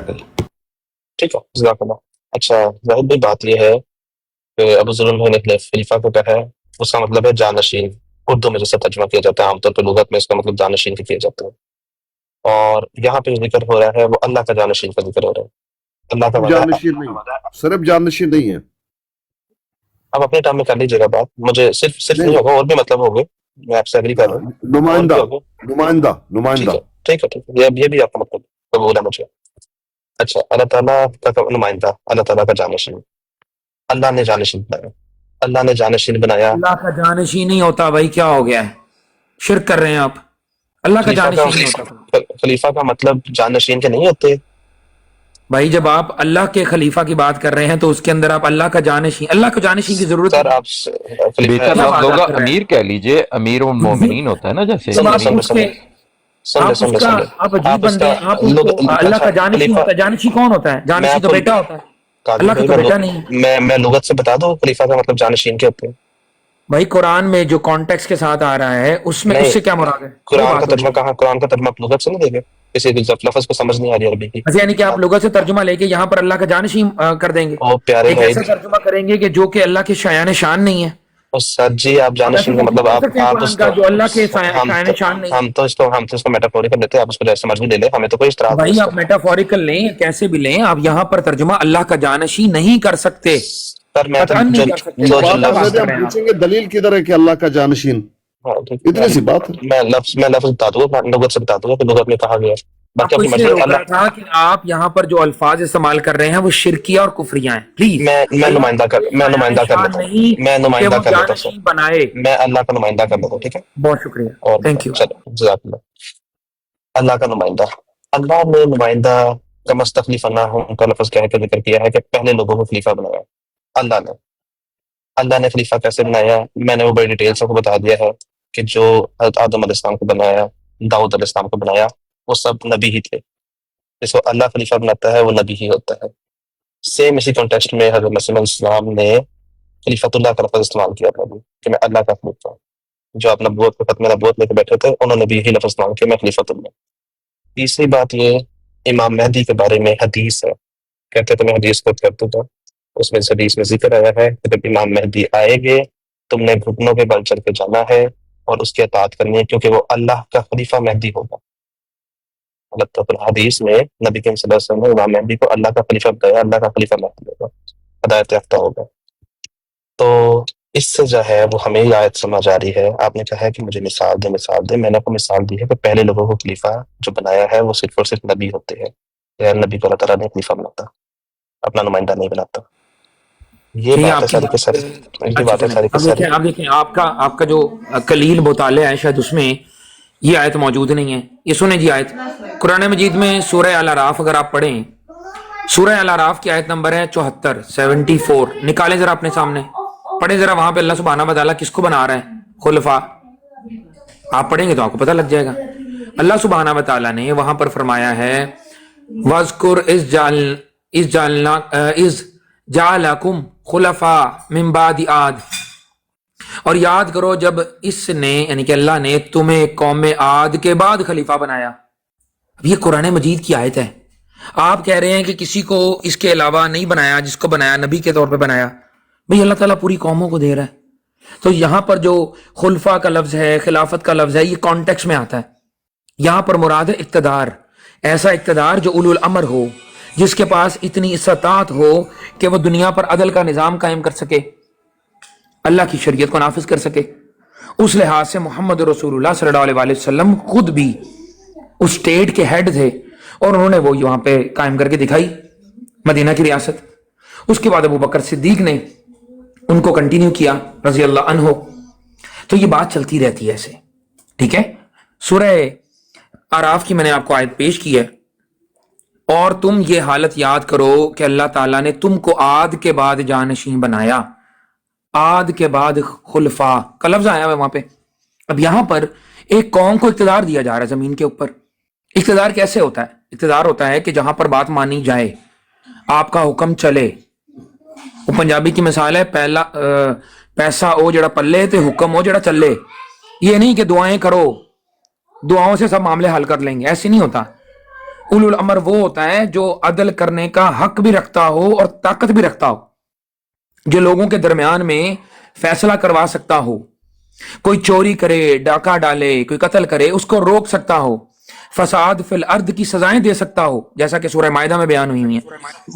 Exactly. ٹھیک ہے جزاک اللہ. اچھا ظاہر بھائی بات یہ ہے کہ ابو ذر نے خلیفہ کو کہا ہے، اس کا مطلب ہے جانشین. اردو میں جیسے ترجمہ کیا جاتا ہے عام طور پہ لغت میں اس کا مطلب جانشین کیا جاتا ہے، اور یہاں پہ جو ذکر ہو رہا ہے وہ اللہ کا جانشین کا ذکر ہو رہا ہے. اللہ کا وعدہ ہے. جانشین نہیں، صرف جانشین نہیں ہے. آپ اپنے ٹائم میں کر لیجیے گا بات، مجھے صرف نہیں ہوگا، اور بھی مطلب ہوگے، میں آپ سے اگری کر رہا ہوں، اور نمائندہ بھی ہوگے. نمائندہ ٹھیک نمائندہ. ہے ٹھیک ہے ٹھیک ہے، یہ بھی آپ کا مطلب قبول ہے مجھے. اچھا اللہ تعالیٰ کا نمائندہ، اللہ تعالیٰ کا جانشین، اللہ نے جانشین بنایا. اللہ نے جانشین بنایا. اللہ کا جانشین نہیں ہوتا بھائی، کیا ہو گیا ہے؟ شرک کر رہے ہیں آپ. اللہ کا خلیفہ جانشین نہیں ہوتا خلیفہ کا مطلب جانشین کے نہیں ہوتے. بھائی. جب آپ اللہ کے خلیفہ کی بات کر رہے ہیں تو اس کے اندر آپ اللہ کا جانشین، اللہ کو جانشین کی ضرورت سر ہے. آپ بہتر کیا لفظ بات ہوگا آپ کر رہے ہیں؟ امیر کہہ لیجئے، امیر المومنین ہوتا ہے نا جیسے جب آپ امیر. اس کے آپ اس کا آپ عجیب بندے ہیں. آپ اس کو اللہ کا جانشین ہوتا ہے. جانشین کون ہوتا ہے؟ جانشین تو بیٹا ہوتا ہے، اللہ کا تو بیٹا نہیں ہے. میں لغت سے بتا دوں خلیفہ کا مطلب جانشین کے ہوتے ہیں. بھائی قرآن میں جو کانٹیکس کے ساتھ آ رہا ہے اس میں نہیں، اس سے کیا مراد ہے؟ قرآن کا ترجمہ کہاں؟ قرآن کا ترجمہ آپ لغت سے نہیں دیں گے؟ کسی لفظ کو سمجھ نہیں آ رہی عربی کی، یعنی کہ آپ لغت سے ترجمہ لے کے یہاں پر اللہ کا جانشین کر دیں گے، او پیارے ایک بھائی. ایسا ترجمہ کریں گے کہ جو کہ اللہ کے شایان شان نہیں ہے. سر جی آپ جانشین کا مطلب آپ اس کو، جو اللہ کے شایان شان نہیں ہے. ہم تو اس کو میٹافوریکل لیتے ہیں، آپ اس کو جیسے سمجھ بھی لے لیں، ہمیں تو کوئی اعتراض نہیں. بھائی آپ میٹافوریکل لیں کیسے بھی لیں، آپ یہاں پر ترجمہ اللہ کا جانشین نہیں کر سکتے. سر میں قطعاً نہیں کر سکتے. ہم پوچھیں گے دلیل کدھر ہے کہ اللہ کا جانشین، اتنی سی بات ہے. میں لفظ بتا دوں گا، لغت سے بتا دوں گا کہ لغت میں کہا گیا ہے. باقی آپ کو اپنی اس لیے مرضی. روک رہا تھا کہ آپ یہاں پر جو الفاظ استعمال کر رہے ہیں وہ شرکیہ اور کفریہ ہیں. پلیز میں نمائندہ کر لیتا ہوں، میں نمائندہ کر لیتا ہوں سر، بنائے. میں اللہ کا نمائندہ کر لیتا ہوں. ٹھیک ہے، بہت شکریہ، اور تھینک یو. چلو جزاک اللہ. اللہ کا نمائندہ، اللہ نے نمائندہ کا مستخلف کا لفظ کہہ کے ذکر کیا ہے کہ پہلے لوگوں کو خلیفہ بنایا اللہ نے خلیفہ کیسے بنایا؟ میں نے وہ بڑی ڈیٹیل سے کو بتا دیا ہے کہ جو آدم علیہ السلام کو بنایا، داؤد علیہ السلام کو بنایا، وہ سب نبی ہی تھے. جس کو اللہ خلیفہ بناتا ہے وہ نبی ہی ہوتا ہے. سیم اسی کانٹیکسٹ میں حضرت مسیح علیہ السلام نے خلیفۃ اللہ کا لفظ استعمال کیا تھا کہ میں اللہ کا خلیفہ ہوں. جو آپ نبوت کو ختم نبوت لے کے بیٹھے تھے انہوں نے بھی یہی لفظ استعمال کیا، میں خلیفۃ اللہ. تیسری بات یہ امام مہدی کے بارے میں حدیث ہے، کہتے تو میں حدیث کو کرتا تھا، اس میں حدیث میں ذکر آیا ہے کہ جب امام مہدی آئے گے تم نے گھٹنوں کے بل چل کے جانا ہے اور اس کی اطاعت کرنی ہے، کیونکہ وہ اللہ کا خلیفہ مہدی ہوگا. اللہ تعالیٰ حدیث میں نبی کریم صلی اللہ علیہ وسلم نے امام مہدی کو اللہ کا خلیفہ بتایا، اللہ کا خلیفہ مہدی ہوگا، ہدایت یافتہ ہوگا. تو اس سے جو ہے وہ ہمیں یہ آیت سمجھ آ رہی ہے. آپ نے کہا ہے کہ مجھے مثال دے، میں نے آپ کو مثال دی ہے کہ پہلے لوگوں کو خلیفہ جو بنایا ہے وہ صرف اور صرف نبی ہوتے ہیں. غیر نبی کو اللہ تعالیٰ نے خلیفہ بناتا، اپنا نمائندہ نہیں بناتا. یہ بات ہے ساری کے ساری، یہ بات ہے ساری کے ساری. اب دیکھیں آپ کا جو قلیل مطالعہ ہے شاید اس میں یہ آیت موجود نہیں ہے. یہ سنیں جی آیت قرآن مجید میں سورہ الاعراف، اگر آپ پڑھیں سورہ الاعراف کی آیت نمبر ہے 74 نکالیں ذرا اپنے سامنے، پڑھیں ذرا. وہاں پہ اللہ سبحانہ وتعالیٰ کس کو بنا رہا ہے؟ خلفاء. آپ پڑھیں گے تو آپ کو پتہ لگ جائے گا. اللہ سبحانہ وتعالیٰ نے وہاں پر فرمایا ہے وَاذْكُرْ إِذْ جَعَلَكُمْ خُلَفَاءَ مِن بَعْدِ عَادٍ، اور یاد کرو جب اس نے یعنی کہ اللہ نے تمہیں قوم عاد کے بعد خلیفہ بنایا. اب یہ قرآن مجید کی آیت ہے. آپ کہہ رہے ہیں کہ کسی کو اس کے علاوہ نہیں بنایا، جس کو بنایا نبی کے طور پہ بنایا. بھئی اللہ تعالیٰ پوری قوموں کو دے رہا ہے. تو یہاں پر جو خلفاء کا لفظ ہے، خلافت کا لفظ ہے، یہ کانٹیکس میں آتا ہے. یہاں پر مراد ہے اقتدار، ایسا اقتدار جو اولو الامر ہو، جس کے پاس اتنی استطاعت ہو کہ وہ دنیا پر عدل کا نظام قائم کر سکے، اللہ کی شریعت کو نافذ کر سکے. اس لحاظ سے محمد رسول اللہ صلی اللہ علیہ وسلم خود بھی اس اسٹیٹ کے ہیڈ تھے، اور انہوں نے وہ وہاں پہ قائم کر کے دکھائی مدینہ کی ریاست. اس کے بعد ابو بکر صدیق نے ان کو کنٹینیو کیا رضی اللہ عنہ. تو یہ بات چلتی رہتی ہے ایسے. ٹھیک ہے، سورہ اعراف کی میں نے آپ کو آیت پیش کی ہے. اور تم یہ حالت یاد کرو کہ اللہ تعالیٰ نے تم کو عاد کے بعد جانشین بنایا. عاد کے بعد خلفاء کا لفظ آیا ہے وہاں پہ. اب یہاں پر ایک قوم کو اقتدار دیا جا رہا ہے زمین کے اوپر. اقتدار کیسے ہوتا ہے؟ اقتدار ہوتا ہے کہ جہاں پر بات مانی جائے، آپ کا حکم چلے. وہ پنجابی کی مثال ہے پہلا پیسہ او جڑا پلے تے حکم او جڑا چلے. یہ نہیں کہ دعائیں کرو، دعاؤں سے سب معاملے حل کر لیں گے، ایسے نہیں ہوتا. उलुल अमर वो होता है जो अदल करने का हक भी रखता हो और ताकत भी रखता हो, जो लोगों के दरमियान में फैसला करवा सकता हो, कोई चोरी करे, डाका डाले, कोई कत्ल करे, उसको रोक सकता हो, फसाद फिल अर्द की सजाएं दे सकता हो, जैसा कि सूरह मायदा में बयान हुई है,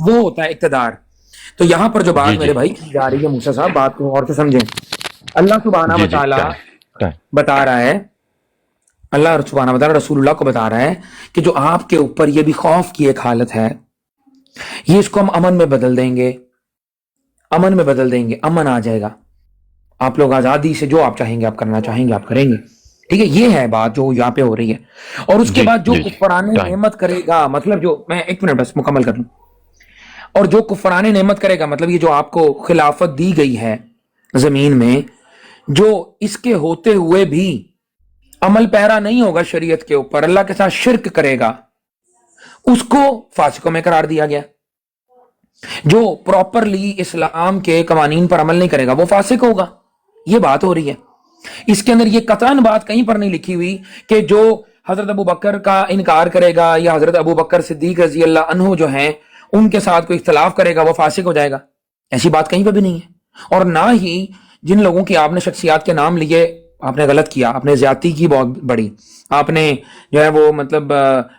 वो होता है इक्तदार। तो यहां पर जो बात जी, मेरे जी। भाई की जा रही है, मूसा साहब, बात को और से समझें। अल्लाह सुब्हाना व जी, जी, तआला टाइम। बता रहा है, अल्लाह सुब्हाना व तआला रसूलुल्लाह को बता रहा है कि जो आपके ऊपर ये भी खौफ की एक हालत है, ये इसको हम अमन में बदल देंगे, अमन में बदल देंगे, अमन आ जाएगा, आप लोग आजादी से जो आप चाहेंगे आप करना चाहेंगे आप करेंगे। ठीक है, ये है बात जो यहाँ पे हो रही है। और उसके जी, बाद जो जी, जी, कुफराने टाइम। नेमत करेगा, मतलब जो, मैं एक मिनट बस मुकम्मल कर लूं, और जो कुफराने नेमत करेगा, मतलब ये जो आपको खिलाफत दी गई है जमीन में, जो इसके होते हुए भी अमल पैरा नहीं होगा शरीयत के ऊपर, अल्लाह के साथ शिरक करेगा, उसको फासिकों में करार दिया गया। जो प्रॉपरली इस्लाम के कवानीन पर अमल नहीं करेगा वो फासिक होगा, ये बात हो रही है। इसके अंदर ये कतरन बात कहीं पर नहीं लिखी हुई कि जो हजरत अबू बकर का इनकार करेगा या हजरत अबू बकर सिद्दीक रजी अल्लाह अन्हु जो हैं उनके साथ कोई इख्तलाफ करेगा वो फासिक हो जाएगा, ऐसी बात कहीं पर भी नहीं है। और ना ही जिन लोगों की आपने शख्सियात के नाम लिए, आपने गलत किया, आपने ज्यादती की बहुत बड़ी, आपने जो है वो मतलब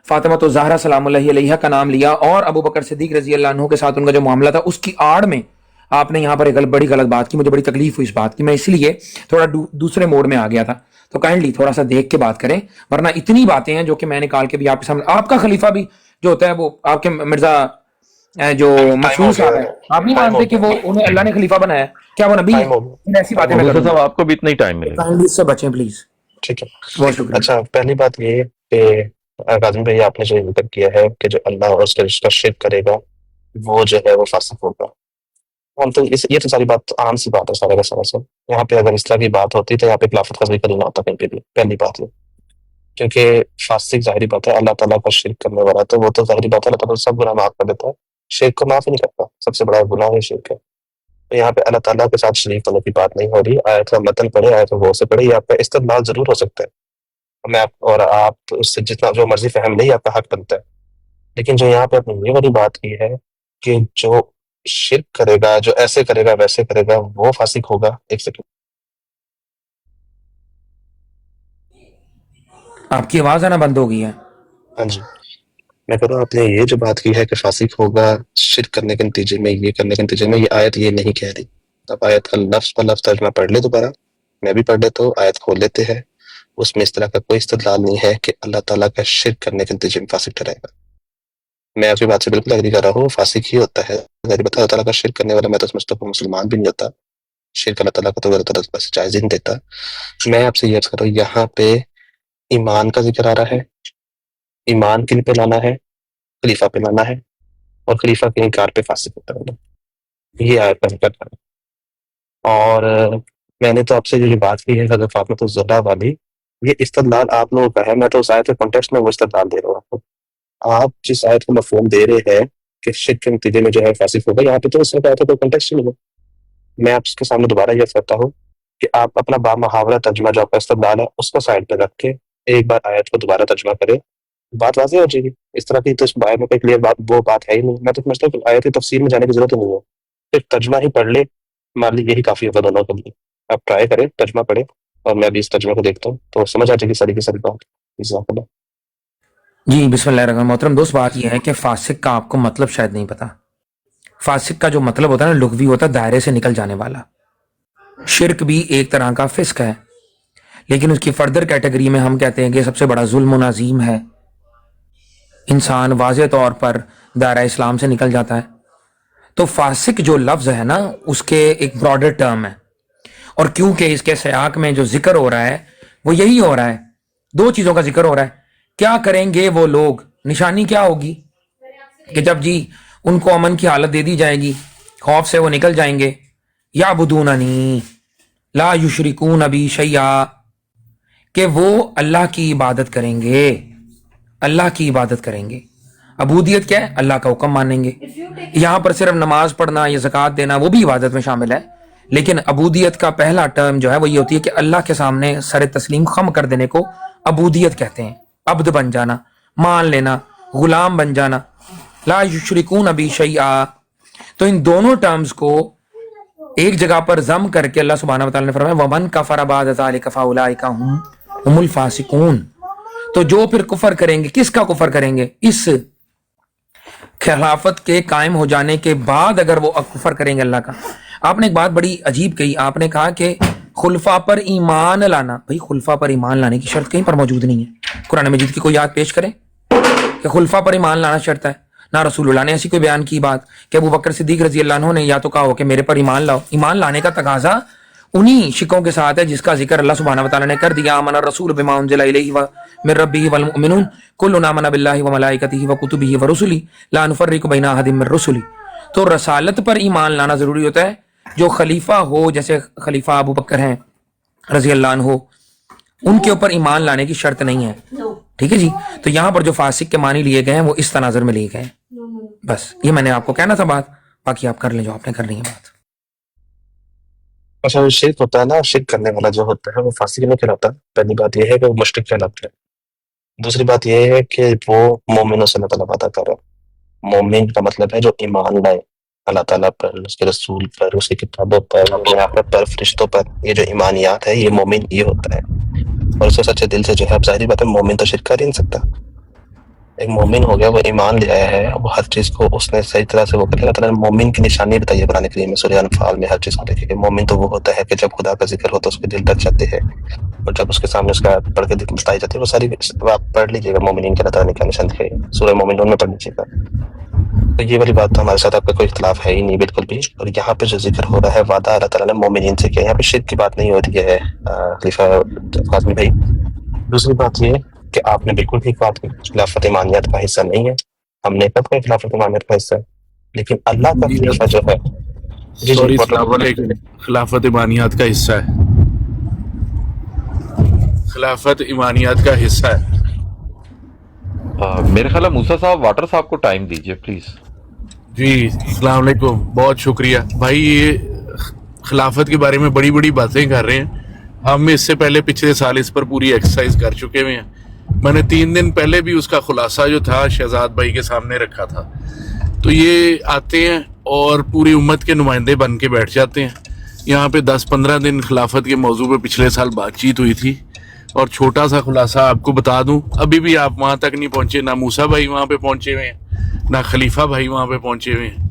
फातिमा तो ज़हरा सलामुल्लाहि अलैहा का नाम लिया और अबू बकर सिद्दीक रजी अल्लाह अन्हु के साथ उनका जो मामला था उसकी आड़ में आपने यहाँ पर एक बड़ी गलत बात की। मुझे बड़ी तकलीफ हुई इस बात की, मैं इसलिए थोड़ा दूसरे मोड में आ गया था। तो काइंडली थोड़ा सा देख के बात करें, वरना इतनी बातें हैं जो कि मैं निकाल के भी आपके सामने, आपका खलीफा भी जो होता है वो आपके मिर्जा जो मशहूर साहब है, आप नहीं मानते कि वो उन्हें अल्लाह ने खलीफा बनाया, क्या वो नबी है? ऐसी बातें मैं मूसा करूंगा, साहब आपको भी इतना ही टाइम मिलेगा। काइंडली इससे बचें प्लीज। ठीक है। बहुत शुक्रिया। अच्छा, पहली बात ये कि काजिम भाई आपने जो जिक्र किया है कि जो अल्लाह और उसके रिश्ता शिर्क करेगा वो जो है वो फासिक होगा। हम तो ये तो सारी बात आम सी बात है सारा का सारा सब। यहाँ पे अगर इस तरह की बात होती तो यहाँ पे खिलाफत का जिक्र ही ना होता कहीं पे भी, पहली बात ये। क्योंकि फासिक जाहिर बात है अल्लाह ताला का शिर्क करने वाला, तो वो तो जाहिर बात है अल्लाह ताला सब गुनाह माफ कर देता है, शिर्क को माफ ही नहीं करता, सबसे बड़ा गुनाह है शिर्क है। तो यहाँ पे अल्लाह ताला के साथ शरीक होने की बात नहीं हो रही। आयत का मतन पढ़े, आयत वो से पढ़े, यहाँ पे इस्तेमाल जरूर हो सकता है, मैं आप और आप उससे जितना जो मर्जी फहम ले आपका हक बनता है। लेकिन जो यहाँ पे अपनी ये वाली बात की है कि जो शिर्क करेगा, जो ऐसे करेगा वैसे करेगा, वो फासिक होगा। एक सेकंड, आपकी आवाज आना बंद हो गई है। हाँ जी, मैं कह रहा हूँ आपने ये जो बात की है कि फासिक होगा शिर्क करने के नतीजे में, ये करने के नतीजे में, ये आयत ये नहीं कह रही। अब आयत का लफ्ज पर लफ्ज तर्जमा पढ़ ले दोबारा, मैं भी पढ़ लेता हूँ, आयत खोल लेते हैं। उसमें इस तरह का कोई इस्तेदलाल नहीं है कि अल्लाह ताला का शिर्क करने के नतीजे में फासिक ठहराएगा। मैं आपकी बात से बिल्कुल एग्री कर रहा हूँ, फासिक ही होता है। अगर अल्लाह ताला का शिर्क करने वाला, मैं तो समझता हूँ मुसलमान भी नहीं होता, शिर्क अल्लाह ताला को तो अल्लाह ताला बस जायज़ ही नहीं देता। मैं आपसे ये अर्ज कर रहा हूँ, यहाँ पे ईमान का जिक्र आ रहा है, ईमान किन पे लाना है? खलीफा पे लाना है, और खलीफा के इनकार पे फासिक होता है, ये आयत का जिक्र कर रहा है। और मैंने तो आपसे जो बात की है हज़रत फातिमा ज़हरा वाली, ये इस्तेदलाल आप लोगों का है, मैं तो उस आयत के कॉन्टेक्स्ट में वो इस्तेदलाल दे रहा हूँ आपको। आप जिस आयत को मफ़हूम दे रहे हैं कि शिर्क के नतीजे में जो है फासिक होगा, यहाँ पे तो इस तरह का कोई कॉन्टेक्स्ट नहीं है। मैं आपके सामने दोबारा ये करता हूँ कि आप अपना बामुहावरा तर्जुमा जो आपका इस्तेदलाल है उसको साइड पे रख के एक बार आयत को दोबारा तर्जुमा करें, बात वाज़ेह हो जाएगी। इस तरह की तो इस आयत में कोई क्लियर बात वो बात है ही नहीं। मैं तो समझता हूँ कि आयत की तफसीर में जाने की जरूरत ही नहीं है, सिर्फ तर्जुमा ही पढ़ ले, मान ली यही काफ़ी होगा दोनों के लिए। आप ट्राई करें, तर्जुमा पढ़े, और मैं भी इस तर्जुमे को देखता हूँ तो समझ आ जाएगी सारी की सारी बात। जज़ाकल्लाह। जी बिस्मिल्लाह मोहतरम दोस्त, बात यह है कि फासिक का आपको मतलब शायद नहीं पता। फासिक का जो मतलब होता है ना, लुग़वी होता है दायरे से निकल जाने वाला। शिर्क भी एक तरह का फिस्क है, लेकिन उसकी फर्दर कैटेगरी में हम कहते हैं कि सबसे बड़ा जुल्म और अजीम है। इंसान वाज़े तौर पर दायरा इस्लाम से निकल जाता है। तो फासिक जो लफ्ज़ है ना, उसके एक ब्रॉडर टर्म है, और क्योंकि इसके सयाक में जो जिक्र हो रहा है वो यही हो रहा है, दो चीज़ों का जिक्र हो रहा है। क्या करेंगे वो लोग, निशानी क्या होगी कि जब जी उनको अमन की हालत दे दी जाएगी, खौफ से वो निकल जाएंगे, या बुदूननी ला युशरिकून अबी शैया, कि वो अल्लाह की इबादत करेंगे, अल्लाह की इबादत करेंगे। अबूदियत क्या है? अल्लाह का हुक्म मानेंगे। यहाँ पर सिर्फ नमाज पढ़ना या ज़कात देना वो भी इबादत में शामिल है, लेकिन अबूदियत का पहला टर्म जो है वो ये होती है कि अल्लाह के सामने सर तस्लीम खम कर देने को अबूदियत कहते हैं। अब्द बन जाना, मान लेना, غلام بن جانا، لا یشرکون بی شیئا. تو ان دونوں ٹرمز کو ایک جگہ پر ضم کر کے اللہ سبحانہ وتعالی نے فرمایا وَمَن كَفَرَ بَعْدَ ذَلِكَ فَأُولَٰئِكَ هُمُ الْفَاسِقُونَ. تو جو پھر کفر کریں گے، کس کا کفر کریں گے؟ اس خلافت کے قائم ہو جانے کے بعد اگر وہ کفر کریں گے اللہ کا. آپ نے ایک بات بڑی عجیب کہی، آپ نے کہا کہ خلفاء پر ایمان لانا. بھائی خلفاء پر ایمان لانے کی شرط کہیں پر موجود نہیں ہے. قرآن مجید کی کوئی آیت پیش کرے کہ خلفاء پر ایمان لانا شرط ہے؟ نہ رسول اللہ نے ایسی کوئی بیان کی بات کہ ابو بکر صدیق رضی اللہ عنہ نے یا تو کہا ہو کہ میرے پر ایمان لاؤ. ایمان لانے کا تقاضا انہی شکوں کے ساتھ ہے جس کا ذکر اللہ سبحانہ وتعالی نے کر دیا. آمن الرسول بما انزل الیہ من ربہ والمؤمنون کل آمن باللہ وملائکتہ وکتبہ ورسلہ لا نفرق بین احد من رسلہ. تو رسالت پر ایمان لانا ضروری ہوتا ہے. جو خلیفہ ہو، جیسے خلیفہ ابو بکر ہیں رضی اللہ عنہ، ان کے اوپر ایمان لانے کی شرط نہیں ہے. ٹھیک ہے جی. تو یہاں پر جو فاسق کے معنی لیے گئے ہیں وہ اس تناظر میں لیے گئے ہیں. بس یہ میں نے آپ کو کہنا تھا بات، باقی آپ کر لیں جو آپ نے کرنی ہے بات. اچھا شرک ہوتا ہے نا، شرک کرنے والا جو ہوتا ہے وہ فاسق نہیں کہلاتا. پہلی بات یہ ہے کہ وہ مشرک کہلاتا ہے. دوسری بات یہ ہے کہ وہ مومنوں سے اللہ تعالیٰ وعدہ کر رہا ہے. مومن کا مطلب ہے جو ایمان لائے اللہ تعالیٰ پر، اس کے رسول پر، اس کی کتابوں پر، اپنے آپ پر، فرشتوں پر. یہ جو ایمانیات ہے یہ مومن یہ ہوتا ہے. اور اسے سچے دل سے جو ہے، اب ظاہری بات ہے مومن تو شرک کر ہی نہیں سکتا. ایک مومن ہو گیا، وہ ایمان لے آیا ہے، وہ ہر چیز کو اس نے صحیح طرح سے وہ کر. اللہ تعالیٰ نے مومن کی نشانی بتائی ہے قرآن کریم میں، سورہ انفال میں. ہر چیز کو دیکھیں کہ مومن تو وہ ہوتا ہے کہ جب خدا کا ذکر ہوتا ہے اس کے دل ڈر جاتے ہیں، اور جب اس کے سامنے اس کا پڑھ کے بتائی جاتی ہے وہ ساری آپ پڑھ لیجیے گا مومنین کے اللہ تعالیٰ نے کیا نشان دکھائی ہے، سورہ مومنون میں پڑھ لیجیے گا. تو یہ والی بات تو ہمارے ساتھ آپ کا کوئی اختلاف ہے ہی نہیں بالکل بھی. اور یہاں پہ جو ذکر ہو رہا ہے وعدہ اللہ تعالیٰ نے مومنین سے کیا، یہاں پہ شرک کی بات نہیں ہو رہی ہے خلیفہ قاسمی بھائی. دوسری بات یہ کہ آپ نے بالکل ٹھیک بات کی، خلافت ایمانیت کا حصہ نہیں ہے. ہم نے کب کہ خلافت ایمانیت کا حصہ ہے، لیکن اللہ کا خلیفہ جو ہے سوری السلام علیکم، خلافت ایمانیات کا حصہ ہے. خلافت ایمانیات کا حصہ ہے. میرے خیال ہے موسیٰ صاحب واٹر صاحب کو ٹائم دیجیے پلیز. جی السلام علیکم، بہت شکریہ بھائی. یہ خلافت کے بارے میں بڑی بڑی باتیں کر رہے ہیں. ہم اس سے پہلے پچھلے سال اس پر پوری ایکسرسائز کر چکے ہوئے ہیں. میں نے 3 دن پہلے بھی اس کا خلاصہ جو تھا شہزاد بھائی کے سامنے رکھا تھا. تو یہ آتے ہیں اور پوری امت کے نمائندے بن کے بیٹھ جاتے ہیں. یہاں پہ 10-15 دن خلافت کے موضوع پہ پچھلے سال بات چیت ہوئی تھی، اور چھوٹا سا خلاصہ آپ کو بتا دوں، ابھی بھی آپ وہاں تک نہیں پہنچے. نہ موسیٰ بھائی وہاں پہ پہنچے ہوئے ہیں، نہ خلیفہ بھائی وہاں پہ پہنچے ہوئے ہیں.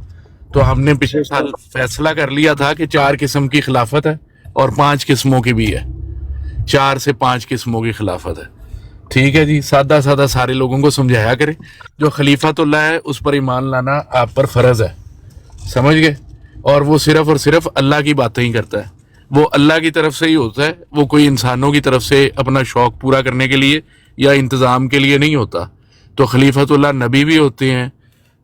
تو ہم نے پچھلے سال فیصلہ کر لیا تھا کہ 4 قسم کی خلافت ہے اور 5 قسموں کی بھی ہے. 4 سے 5 قسموں کی خلافت ہے. ٹھیک ہے جی، سادہ سادہ سارے لوگوں کو سمجھایا کریں. جو خلیفۃ اللہ ہے اس پر ایمان لانا آپ پر فرض ہے، سمجھ گئے؟ اور وہ صرف اور صرف اللہ کی باتیں ہی کرتا ہے. وہ اللہ کی طرف سے ہی ہوتا ہے، وہ کوئی انسانوں کی طرف سے اپنا شوق پورا کرنے کے لیے یا انتظام کے لیے نہیں ہوتا. تو خلیفۃ اللہ نبی بھی ہوتے ہیں،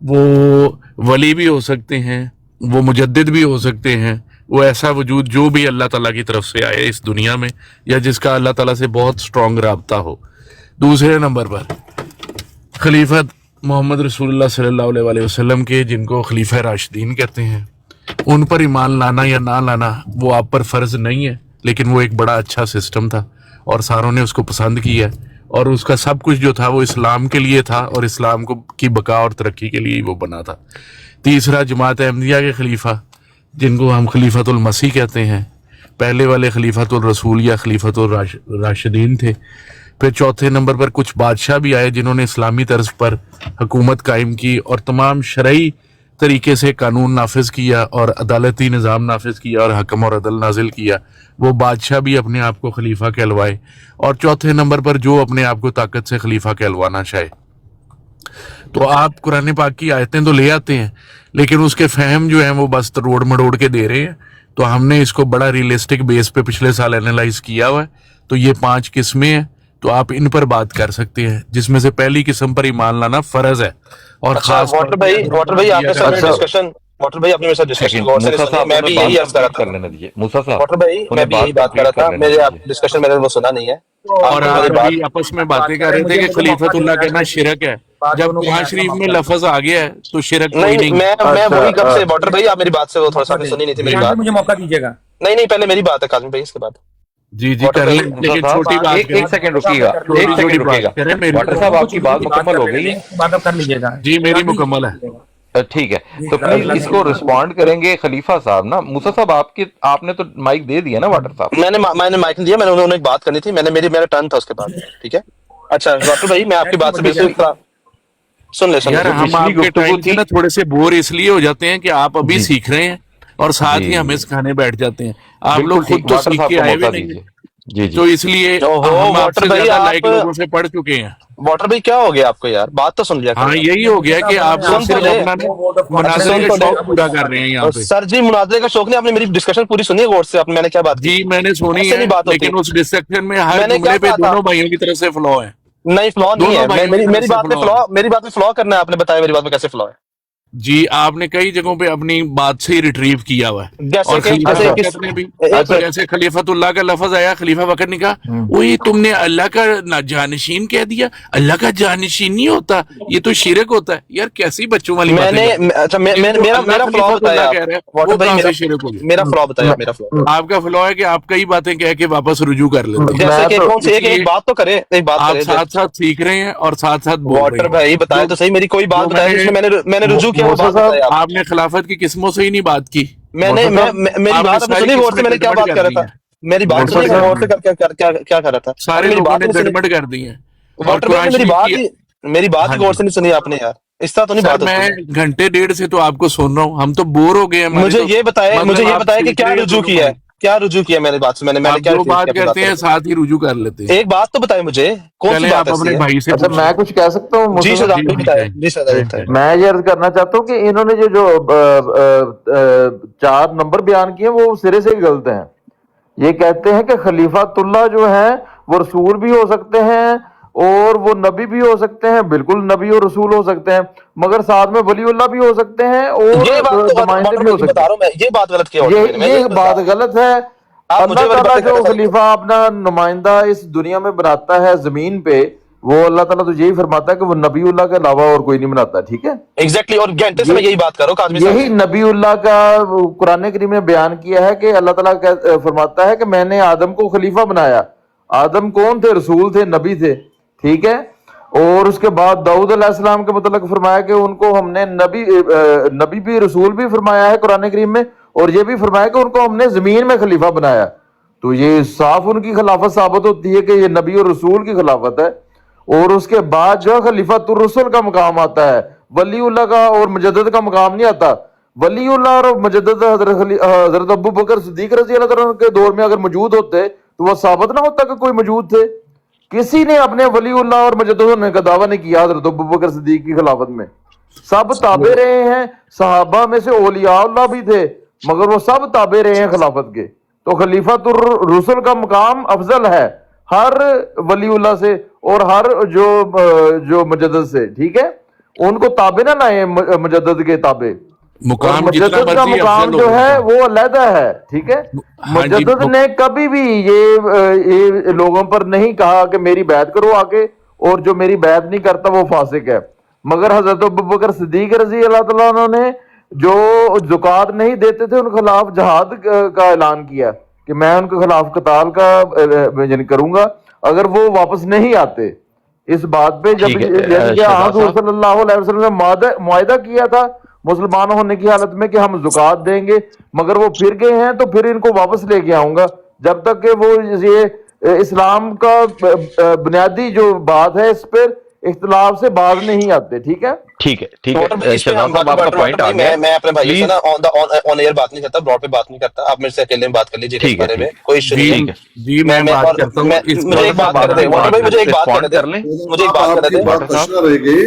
وہ ولی بھی ہو سکتے ہیں، وہ مجدد بھی ہو سکتے ہیں. وہ ایسا وجود جو بھی اللہ تعالیٰ کی طرف سے آئے اس دنیا میں، یا جس کا اللہ تعالیٰ سے بہت سٹرونگ رابطہ ہو. دوسرے نمبر پر خلیفت محمد رسول اللہ صلی اللہ علیہ وآلہ وسلم کے، جن کو خلیفہ راشدین کہتے ہیں، ان پر ایمان لانا یا نہ لانا وہ آپ پر فرض نہیں ہے. لیکن وہ ایک بڑا اچھا سسٹم تھا اور ساروں نے اس کو پسند کیا، اور اس کا سب کچھ جو تھا وہ اسلام کے لیے تھا اور اسلام کی بقا اور ترقی کے لیے ہی وہ بنا تھا. تیسرا جماعت احمدیہ کے خلیفہ، جن کو ہم خلیفۃ المسیح کہتے ہیں. پہلے والے خلیفۃ الرسول یا خلیفۃ الراشدین تھے. پھر چوتھے نمبر پر کچھ بادشاہ بھی آئے جنہوں نے اسلامی طرز پر حکومت قائم کی اور تمام شرعی طریقے سے قانون نافذ کیا اور عدالتی نظام نافذ کیا اور حکم اور عدل نازل کیا. وہ بادشاہ بھی اپنے آپ کو خلیفہ کہلوائے. اور چوتھے نمبر پر جو اپنے آپ کو طاقت سے خلیفہ کہلوانا چاہے. تو آپ قرآن پاک کی آیتیں تو لے آتے ہیں، لیکن اس کے فہم جو ہیں وہ بس روڑ مڑوڑ کے دے رہے ہیں. تو ہم نے اس کو بڑا ریئلسٹک بیس پہ پچھلے سال اینالائز کیا ہوا ہے. تو یہ 5 قسمیں ہیں، تو آپ ان پر بات کر سکتے ہیں، جس میں سے پہلی قسم پر ایمان لانا فرض ہے. اور خاص واٹر بھائی آپ نے ڈسکشن واٹر بھائی آپ نے میرے ساتھ ڈسکشن میں بھی یہی عرض کر رہا تھا. موسیٰ صاحب واٹر بھائی میں بھی یہی بات کر رہا تھا، میرے ڈسکشن میں نے وہ سنا نہیں ہے. اور آپ ابھی آپس میں باتیں کر رہے تھے کہ خلیفۃ اللہ کہنا شرک ہے. جب قرآن شریف میں لفظ آ گیا ہے تو شرک کوئی نہیں. میں وہی کب سے واٹر بھائی آپ میری بات سے وہ تھوڑا سا سنی نہیں تھی میری بات. مجھے موقع دیجیے گا. نہیں پہلے میری بات ہے قاسم بھائی، اس کے بعد जी जी कर लें, लेकिन छोटी बात एक करें। सेकंड रुकिएगा, छोटी एक छोटी सेकंड बात रुकिएगा। करें मेरी। वाटर साहब आपकी बात मुकम्मल हो गई है? बात अब कर लीजिएगा जी मेरी मुकम्मल है। ठीक है, तो प्लीज इसको रिस्पॉन्ड करेंगे खलीफा साहब ना। मूसा साहब आपने तो माइक दे दिया ना वाटर साहब? मैंने माइक नहीं दिया, मैंने उन्होंने एक बात करनी थी, मेरा टर्न था उसके बाद, ठीक है। अच्छा डॉक्टर भाई, मैं आपकी बात से बिल्कुल सुन यार ले। हम पिछली आपके गुफ्तगू टाइम से थी। ना थोड़े से बोर इसलिए हो जाते हैं कि आप अभी जी। सीख रहे हैं और साथ जी, ही हमें जी। सिखाने बैठ जाते हैं। आप बिल्कुल लोग खुद ठीक, तो वाटर सीख साहब के को आए भी मौका नहीं दीजिए। हैं, जी जी तो इसलिए ओहो, हम वाटर आपसे भाई, ज्यादा आप लाइक लोगों से पढ़ चुके हैं। वाटर भाई क्या हो गया आपको यार, बात तो सुन लिया करो हाँ यार। यही हो गया कि आप लोग सुन तो सिर्फ ले। अपना मुनाजरे सुन का तो ले। शौक पूरा कर रहे हैं यहाँ पे। सर जी, मुनाजरे का शौक नहीं, आपने मेरी डिस्कशन पूरी सुनी है गौर से, आपने मैंने क्या बात की? जी मैंने सुनी ऐसे है, नहीं बात होती। लेकिन उस डिस्कशन में हर मैंने जुमले क्या पे कहा था? दोनों भाइयों की तरफ से फ्लॉ है। नहीं, फ्लॉ नहीं दोनों है। भाइयों की तरफ मेरी से बात में फ्लॉ है। फ्लॉ करना है, आपने बताया मेरी बात में कैसे फ्लॉ है। जी आपने कई जगहों पे अपनी बात से ही रिट्रीव किया हुआ है। जैसे और कि- खलीफा जैसे वक़त किस- ने भी एक- जैसे खलीफतुल्लाह का लफ्ज आया, खलीफा वक़त ने कहा वही तुमने अल्लाह का जानशीन कह दिया। अल्लाह का जानशीन नहीं होता, ये तो शिरक होता है। यार कैसी बच्चों वाली बातें कर रहे हैं? अच्छा जिनको मेरा अल्लाह फ्लॉ खलीफतुल्लाह बताया कह रहे हैं, वाटर वो भाई, कहाँ से शिरक हो गया? मेरा फ्लॉ बताया, मेरा फ्लॉ। आपका फ्लॉ है कि आप कई बातें कह के वापस रुजू कर लेते हैं। जैसे कि तो कौन सी एक बात तो करे, एक बात आप करे। साथ साथ सीख रहे हैं और साथ साथ बोल रहे वाटर हैं। भाई बताया तो सही, मेरी कोई बात जो बताया जिसमें मैंने रुजू किया, वो मौसा बात साहब, बताया आप। आपने खिलाफत की किस्मों से ही नहीं बात की। मेरी आपने बात आपने सारी सुनी गौर से, किस्में मैंने क्या गड़बड़ बात कर कर दी रहा था? हैं। मेरी बात गड़बड़ सुनी कर गौर दी से, क्या कर रहा था? सारे आपने मेरी लोगों बात ने नहीं सुनी। गड़बड़ कर दी है। और वाटर भाई, कुरान मेरी शरीफ बात की मेरी बात हाँ ही गौर जी। से नहीं सुनी आपने यार, इस तरह तो नहीं सर बात होती। मैं घंटे डेढ़ से तो आपको सुन रहा हूँ, हम तो बोर हो गए हैं। मुझे ये बताया कि क्या रुजू किया है, आप क्या रुजू किया मेरी बात से, मैंने क्या जो रिट्रीव बात किया करते हैं साथ ही रुजू कर लेते हैं। एक बात तो बताए मुझे, कौन सी चलें बात आप ऐसी अपने है? भाई से अच्छा पूछें। मैं कुछ कह सकता हूँ जी मुझे? सर, आप जी, भी बताए। जी, जी सर, जी, बताए। मैं ये अर्ज करना चाहता हूँ कि इन्होंने जो 4 नंबर बयान किए वो सिरे से ही गलत हैं। ये कहते हैं कि खलीफातुल्लाह जो है वो रसूल भी हो सकते हैं और वो नबी भी हो सकते हैं, बिल्कुल नबी और रसूल हो सकते हैं, मगर साथ में वलीउल्लाह भी हो सकते हैं और ये बात तो नुमाइंदे भी हो सकते बता रहा हूँ मैं, ये बात गलत किया हैं। वाटर भाई ने, मैं ये बता बात रहा हूँ। गलत है। आप मुझे अल्लाह वाली ताला बातें जो करना खलीफा अपना नुमाइंदा इस दुनिया में बनाता है जमीन पे, वो अल्लाह ताला तो यही फरमाता है कि वो नबीउल्लाह के अलावा और कोई नहीं बनाता। ठीक है, एग्जैक्टली, और घंटे से मैं यही बात कर रहा हूँ काजमी साहब यही नबीउल्लाह का कुरान करीम में बयान किया है कि अल्लाह ताला फरमाता है कि मैंने आदम को खलीफा बनाया। आदम कौन थे? रसूल थे, नबी थे। ठीक है, और उसके बाद दाऊद अलैहिस्सलाम के मतलब फरमाया कि उनको हमने नबी भी रसूल भी फरमाया है कुरान करीम में, और ये भी फरमाया कि उनको हमने जमीन में खलीफा बनाया। तो ये साफ उनकी खिलाफत साबित होती है कि ये नबी और रसूल की खिलाफत है। और उसके बाद जो खलीफातुर रसूल का मकाम आता है, वलीउल्लाह का और मुजद्दिद का मकाम नहीं आता। वलीउल्लाह और मुजद्दिद हजरत अबू बकर सिद्दीक रजी अल्लाह तआला के दौर में अगर मौजूद होते तो वह साबित ना होता कि कोई मौजूद थे। किसी ने अपने वलीउल्लाह और मुजद्दिद होने का दावा नहीं किया हजरत अबू बकर सिद्दीक की खिलाफत में। सब ताबे रहे हैं, सहाबा में से औलियाउल्लाह भी थे, मगर वो सब ताबे रहे हैं खिलाफत के। तो खलीफातुर रसूल का मकाम अफजल है हर वलीउल्लाह से और हर जो मुजद्दिद से। ठीक है, उनको ताबे ना लाए मुजद्दिद के ताबे। और मुकाम जितना मुजद्दिद का मर्जी मुकाम अफजल जो हो है वो अलहदा है। ठीक है, हाँ जी, मुजद्दिद ने कभी भी ये लोगों पर नहीं कहा कि मेरी बैत करो आके, और जो मेरी बैत नहीं करता वो फासिक है। मगर हजरत अबू बकर सिद्दीक रजी अल्लाह तआला अन्हु ने जो ज़कात नहीं देते थे उनके खिलाफ जहाद का ऐलान किया कि मैं उनके खिलाफ कताल का करूंगा अगर वो वापस नहीं आते। इस बात पे जब हुजूर सल्लल्लाहु अलैहि वसल्लम ने मुआहिदा किया था मुसलमान होने की हालत में कि हम ज़कात देंगे, मगर वो फिर गए हैं, तो फिर इनको वापस लेके आऊंगा जब तक कि वो ये इस्लाम का बुनियादी जो बात है इस पर इख्तिलाफ से बाज नहीं आते। ठीक है, ठीक है शहजाद साहब आपका पॉइंट आ गया। मैं अपने भाई से ना ऑन एयर बात नहीं करता, ब्रॉड पे बात नहीं करता, आप मेरे से अकेले में बात कर लीजिए इस बारे में, कोई इशू नहीं है। जी मैं बात करता हूँ। मुझे एक बात कर दे वाटर भाई, मुझे एक बात कर दे, मुझे एक बात कर दे। रह गई,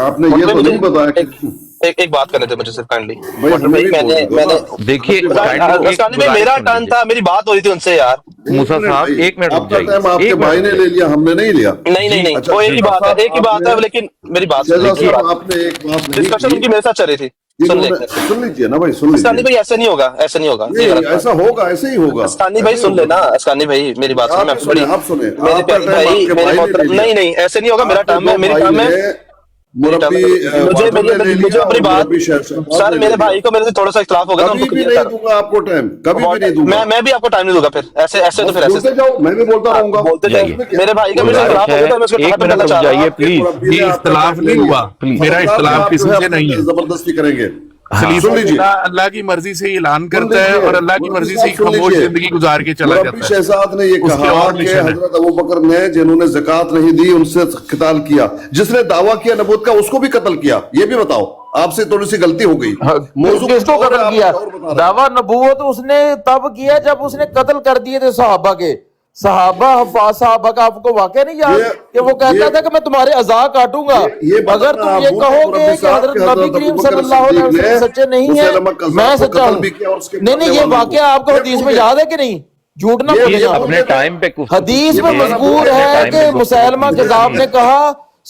आपने ये तो नहीं बताया कि एक बात करने थे मुझे सिर्फ काइंडली। भाई हमें भी बोल दो ना। देखिए मेरा टर्न था, मेरी बात हो रही थी उनसे यार। मूसा साहब एक मिनट रुक आपका टाइम जाइए। आपके भाई ने ले लिया, हमने नहीं लिया। नहीं अच्छा, वो एक ही बात है, लेकिन मेरी बात आपने एक बात नहीं डिस्कशन की। उनकी मेरे साथ चल रही थी, सुन लीजिए ना भाई, सुन अस्कानी लीजिए। भाई, ऐसा नहीं होगा, ऐसा नहीं होगा। नहीं, ऐसा होगा, ऐसे ही होगा। अस्कानी भाई सुन लेना, अस्कानी भाई मेरी बात सुन, मैं आप सुने, मेरे प्यारे भाई, मेरे मोहतरम, नहीं ऐसे नहीं होगा। मेरा टर्म है, मेरी टर्म है, मुरब्बी मुझे वाटर ने ले मुझे लिया अपनी और बात मुरब्बी शहजाद सर ने मेरे ले भाई को मेरे से थोड़ा सा इख्तलाफ हो गया तो कभी उनको भी क्लियर नहीं दूंगा आपको टाइम, कभी भी नहीं दूंगा। मैं भी आपको टाइम नहीं दूंगा फिर ऐसे ऐसे तो बस फिर ऐसे बोलते जाओ, मैं भी बोलता रहूंगा। बोलते जाइए। जाइए मेरे भाई का मेरे से गुजारिश इख्तलाफ हो गया तो मैं उसको है, एक खत्म करना मिनट चाह रहा रुक हूँ। जाइए प्लीज। मुरब्बी ने ये आपका इख्तलाफ टाइम नहीं ले लिया। हुआ, मेरा खबरदार इख्तलाफ आप किसी जो है से नहीं है। जबरदस्ती करेंगे। खलीफा सुन लीजिए, अल्लाह की मर्जी से ऐलान सुन करता है लीजिए, और अल्लाह की मुरब्बी मर्जी से साहब ही सुन खामोश लीजिए। जिंदगी गुजार के चला मुरब्बी जाता है। शहजाद ने ये उसके कहा और कि मिशन है। हजरत अबू बकर ने जिन्होंने ज़कात नहीं दी उनसे क़िताल किया, जिसने दावा किया नबूवत का उसको भी कत्ल किया। ये भी बताओ, आपसे थोड़ी सी गलती हो गई। मौजू किसको कुछ और है, कत्ल आप किया? कुछ और बता रहे हैं। दावा नबूवत उसने तब किया जब उसने कत्ल कर दिए थे सहाबा के। सहाबा हफ़ाज़ सहाबा का आपको वाकया नहीं याद कि वो कहता था कि मैं तुम्हारे अज़ा काटूंगा। ये बात अगर ना तुम आप ये भूल कहोगे मुरब्बी कि साहब हजरत कि नबी हजरत करीम अबू बकर सल्लल्लाहु अलैहि सिद्दीक वसल्लम ने सच्चे नहीं मुसैलमा है, कज़्ज़ाब मैं को सच्चा कत्ल हूँ। भी किया और उसके नहीं नहीं, मारने ये वालों वाकया को। आपको ये हदीस भूल में गए। याद है कि नहीं? झूठ ना ये बोलिए। अपने टाइम पे हदीस में ये मज़कूर है टाइम कि पे मुसैलमा कज़्ज़ाब ने कहा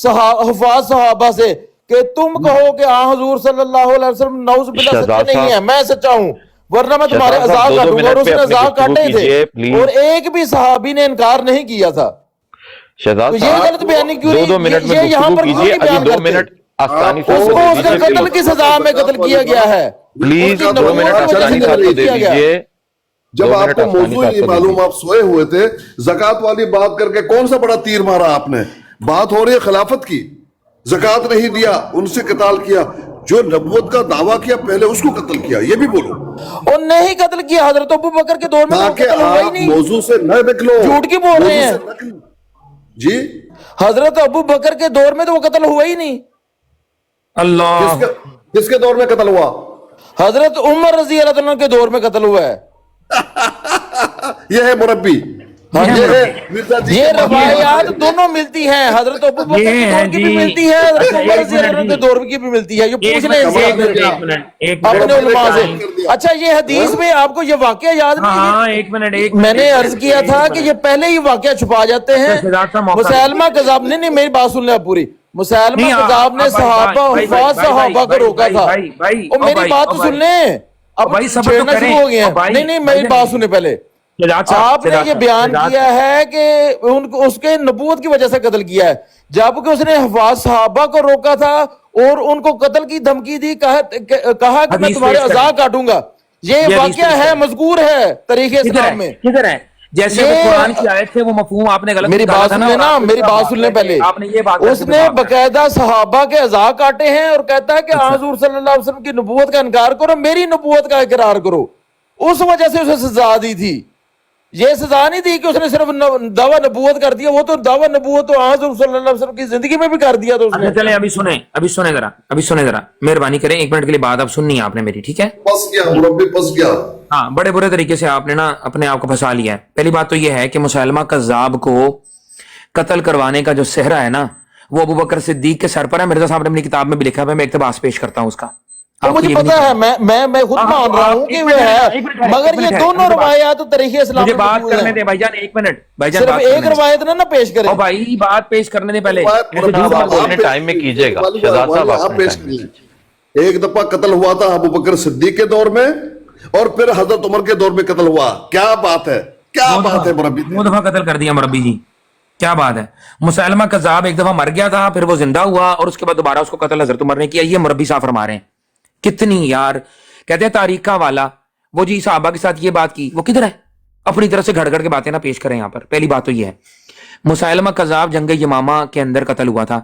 हफ़ाज़ सहाबा से कि तुम कहो कि हुजूर सल्लल्लाहु अलैहि वसल्लम नऊज़ बिल्लाह सच्चे शहजाद नहीं है, मैं सच्चा हूँ, वरना मैं तुम्हारे शहजाद अज़ा साहब, 2-2 काटूंगा। और मिनट पे उसने अपनी अज़ा गुफ्तगू काटे कीजिए, थे प्लीज। और एक भी सहाबी ने इनकार नहीं किया था। शहजाद तो ये साहब गलत बयानी क्यों 2-2 मिनट में ये यहाँ गुफ्तगू पर क्यों कीजिए। नहीं अभी बयान 2 करते? मिनट आसानी से उसको दे उसका दीजिए कत्ल प्लीज। की सजा में कत्ल किया गया है। प्लीज उसकी 2 नबूवत मिनट की वजह आसानी से साहब कत्ल को दे किया गया। दीजिए। जब 2 मिनट आपको आसानी मौजू साहब ही को दे मालूम, दीजिए। आप सोए हुए थे, ज़कात वाली बात करके कौन सा बड़ा तीर मारा आपने? बात हो रही है खिलाफत की। ज़कात नहीं दिया, उनसे क़िताल किया, जो नबूवत का दावा किया पहले उसको कत्ल किया। ये भी बोलो और नहीं कत्ल किया। हजरत अबू बकर के दौर में तो ताकि कत्ल हुआ ही आप नहीं। मौजू से न निकलो। झूठ क्यों बोल रहे मौजू हैं? से न निकलो। जी, हजरत अबू बकर के दौर में तो वो कत्ल हुआ ही नहीं। अल्लाह किसके दौर में कत्ल हुआ? हजरत उमर रजी अल्लाह तआला के दौर में कत्ल हुआ है। ये है मुरब्बी, हाँ जी। ये है मिर्जा जी ये के मामले में। रवायात दोनों मिलती हैं, हजरत अबू बकर ये के हैं दौर की भी जी। मिलती है, हजरत अच्छा, उमर एक रजी अल्लाह मिनट तआला के जी। दौर की भी मिलती है। ये एक पूछ लें मिनट इससे एक मिनट एक मिनट अपने मिनट। उलमा से। कर दिया। अच्छा, ये हदीस में आपको ये वाकया याद नहीं है? हाँ एक मिनट एक मैंने अर्ज किया था कि ये पहले ही वाकया छुपा जाते हैं। शहजाद साहब मौका मुसैलमा कज़्ज़ाब नहीं, मेरी बात सुन ले आप पूरी। मुसैलमा नहीं, कज़्ज़ाब ने भाई, सहाबा भाई, हफ़ाज़ भाई, सहाबा को भाई, रोका था। भाई, और मेरी बात तो सुन लें, अब भाई, सब्र तो छेड़ना करें। शुरू हो गए हैं। भाई, नहीं नहीं, भाई, मेरी बात सुने पहले। शहजाद साहब, आपने शहजाद ये साहब, बयान शहजाद किया है कि उनको उसके नबूवत की वजह से कत्ल किया है, जबकि उसने हफ़ाज़ सहाबा को रोका था और उनको कत्ल की धमकी दी, कहा कि मैं हदीस तुम्हारे पेश अज़ा करें। काटूंगा। ये हदीस वाकया पेश है, करें। मज़कूर है तरीक़े किधर इस्लाम है में। किधर है? जैसे ये- वो कुरान की आयत थे वो मफहूम आपने गलत मेरी निकाला बात था सुन ना, ले और ना, आपने मेरी उसका बात बात सुन ले है कि पहले। आपने ये बात करके उसने जवाब दिया। बकायदा सहाबा के अज़ा काटे हैं और कहता है कि हुजूर सल्लल्लाहु अलैहि वसल्लम की नबूवत का इनकार करो, मेरी नबूवत का इकरार करो। उस वजह से उसे सजा दी थी। ये सजा नहीं दी कि उसने सिर्फ दावा नबूवत कर दिया। वो तो दावा नबूवत तो हुजूर सल्लल्लाहु अलैहि वसल्लम की जिंदगी में भी कर दिया था उसने। अच्छा चले, अभी सुने जरा मेहरबानी करें, 1 मिनट के लिए बात आप सुननी है आपने मेरी, ठीक है? फंस गया मुरब्बी, फंस गया। हाँ, बड़े बुरे तरीके से आपने ना अपने आप को फंसा लिया है। पहली बात तो यह है कि मुसैलमा कज़्ज़ाब को कत्ल करवाने का जो सेहरा है ना, वो अबू बकर सिद्दीक के सर पर है। मिर्जा साहब ने अपनी किताब में भी लिखा है, मैं इक्तबास पेश करता हूँ उसका। तो आपको मुझे ये भी पता नहीं है, मैं खुद हाँ, मान रहा आप- हूँ कि एक वो मिनट है, है, एक मिनट है, मगर एक ये मिनट है, दोनों मुझे बात- रवायात तो तरीके इस्लाम मुझे में बात मौजूद करने हैं। दे भाईजान, 1 मिनट भाईजान, सिर्फ बात एक करने दे। रवायत ना पेश करें। ओ भाई, बात पेश करने दे पहले। ऐसे झूठ साहब, मत आप बोलो। अपने टाइम में कीजिएगा। मालूम है, शहजाद साहब, आप अपने पेश टाइम कर लें। एक दफा कत्ल हुआ था अबू बकर सिद्दीक के दौर में और फिर हजरत उमर के दौर में कत्ल हुआ। क्या बात है, क्या बात है मुरब्बी? 2 दफा कत्ल कर दिया मुरब्बी जी, क्या बात है? मुसैलमा कज़्ज़ाब एक दफा मर गया था, फिर वो जिंदा हुआ और उसके बाद दोबारा उसको कत्ल हजरत उमर ने किया। ये मुरब्बी साहब फरमा रहे हैं। कितनी यार, कहते हैं तारीखा वाला, वो जी साहबा के साथ ये बात की, वो किधर है? अपनी तरफ से घड़ घड़ के बातें ना पेश करें यहाँ पर। पहली बात तो ये है, मुसैलमा कज़्ज़ाब जंग यमामा के अंदर कत्ल हुआ था,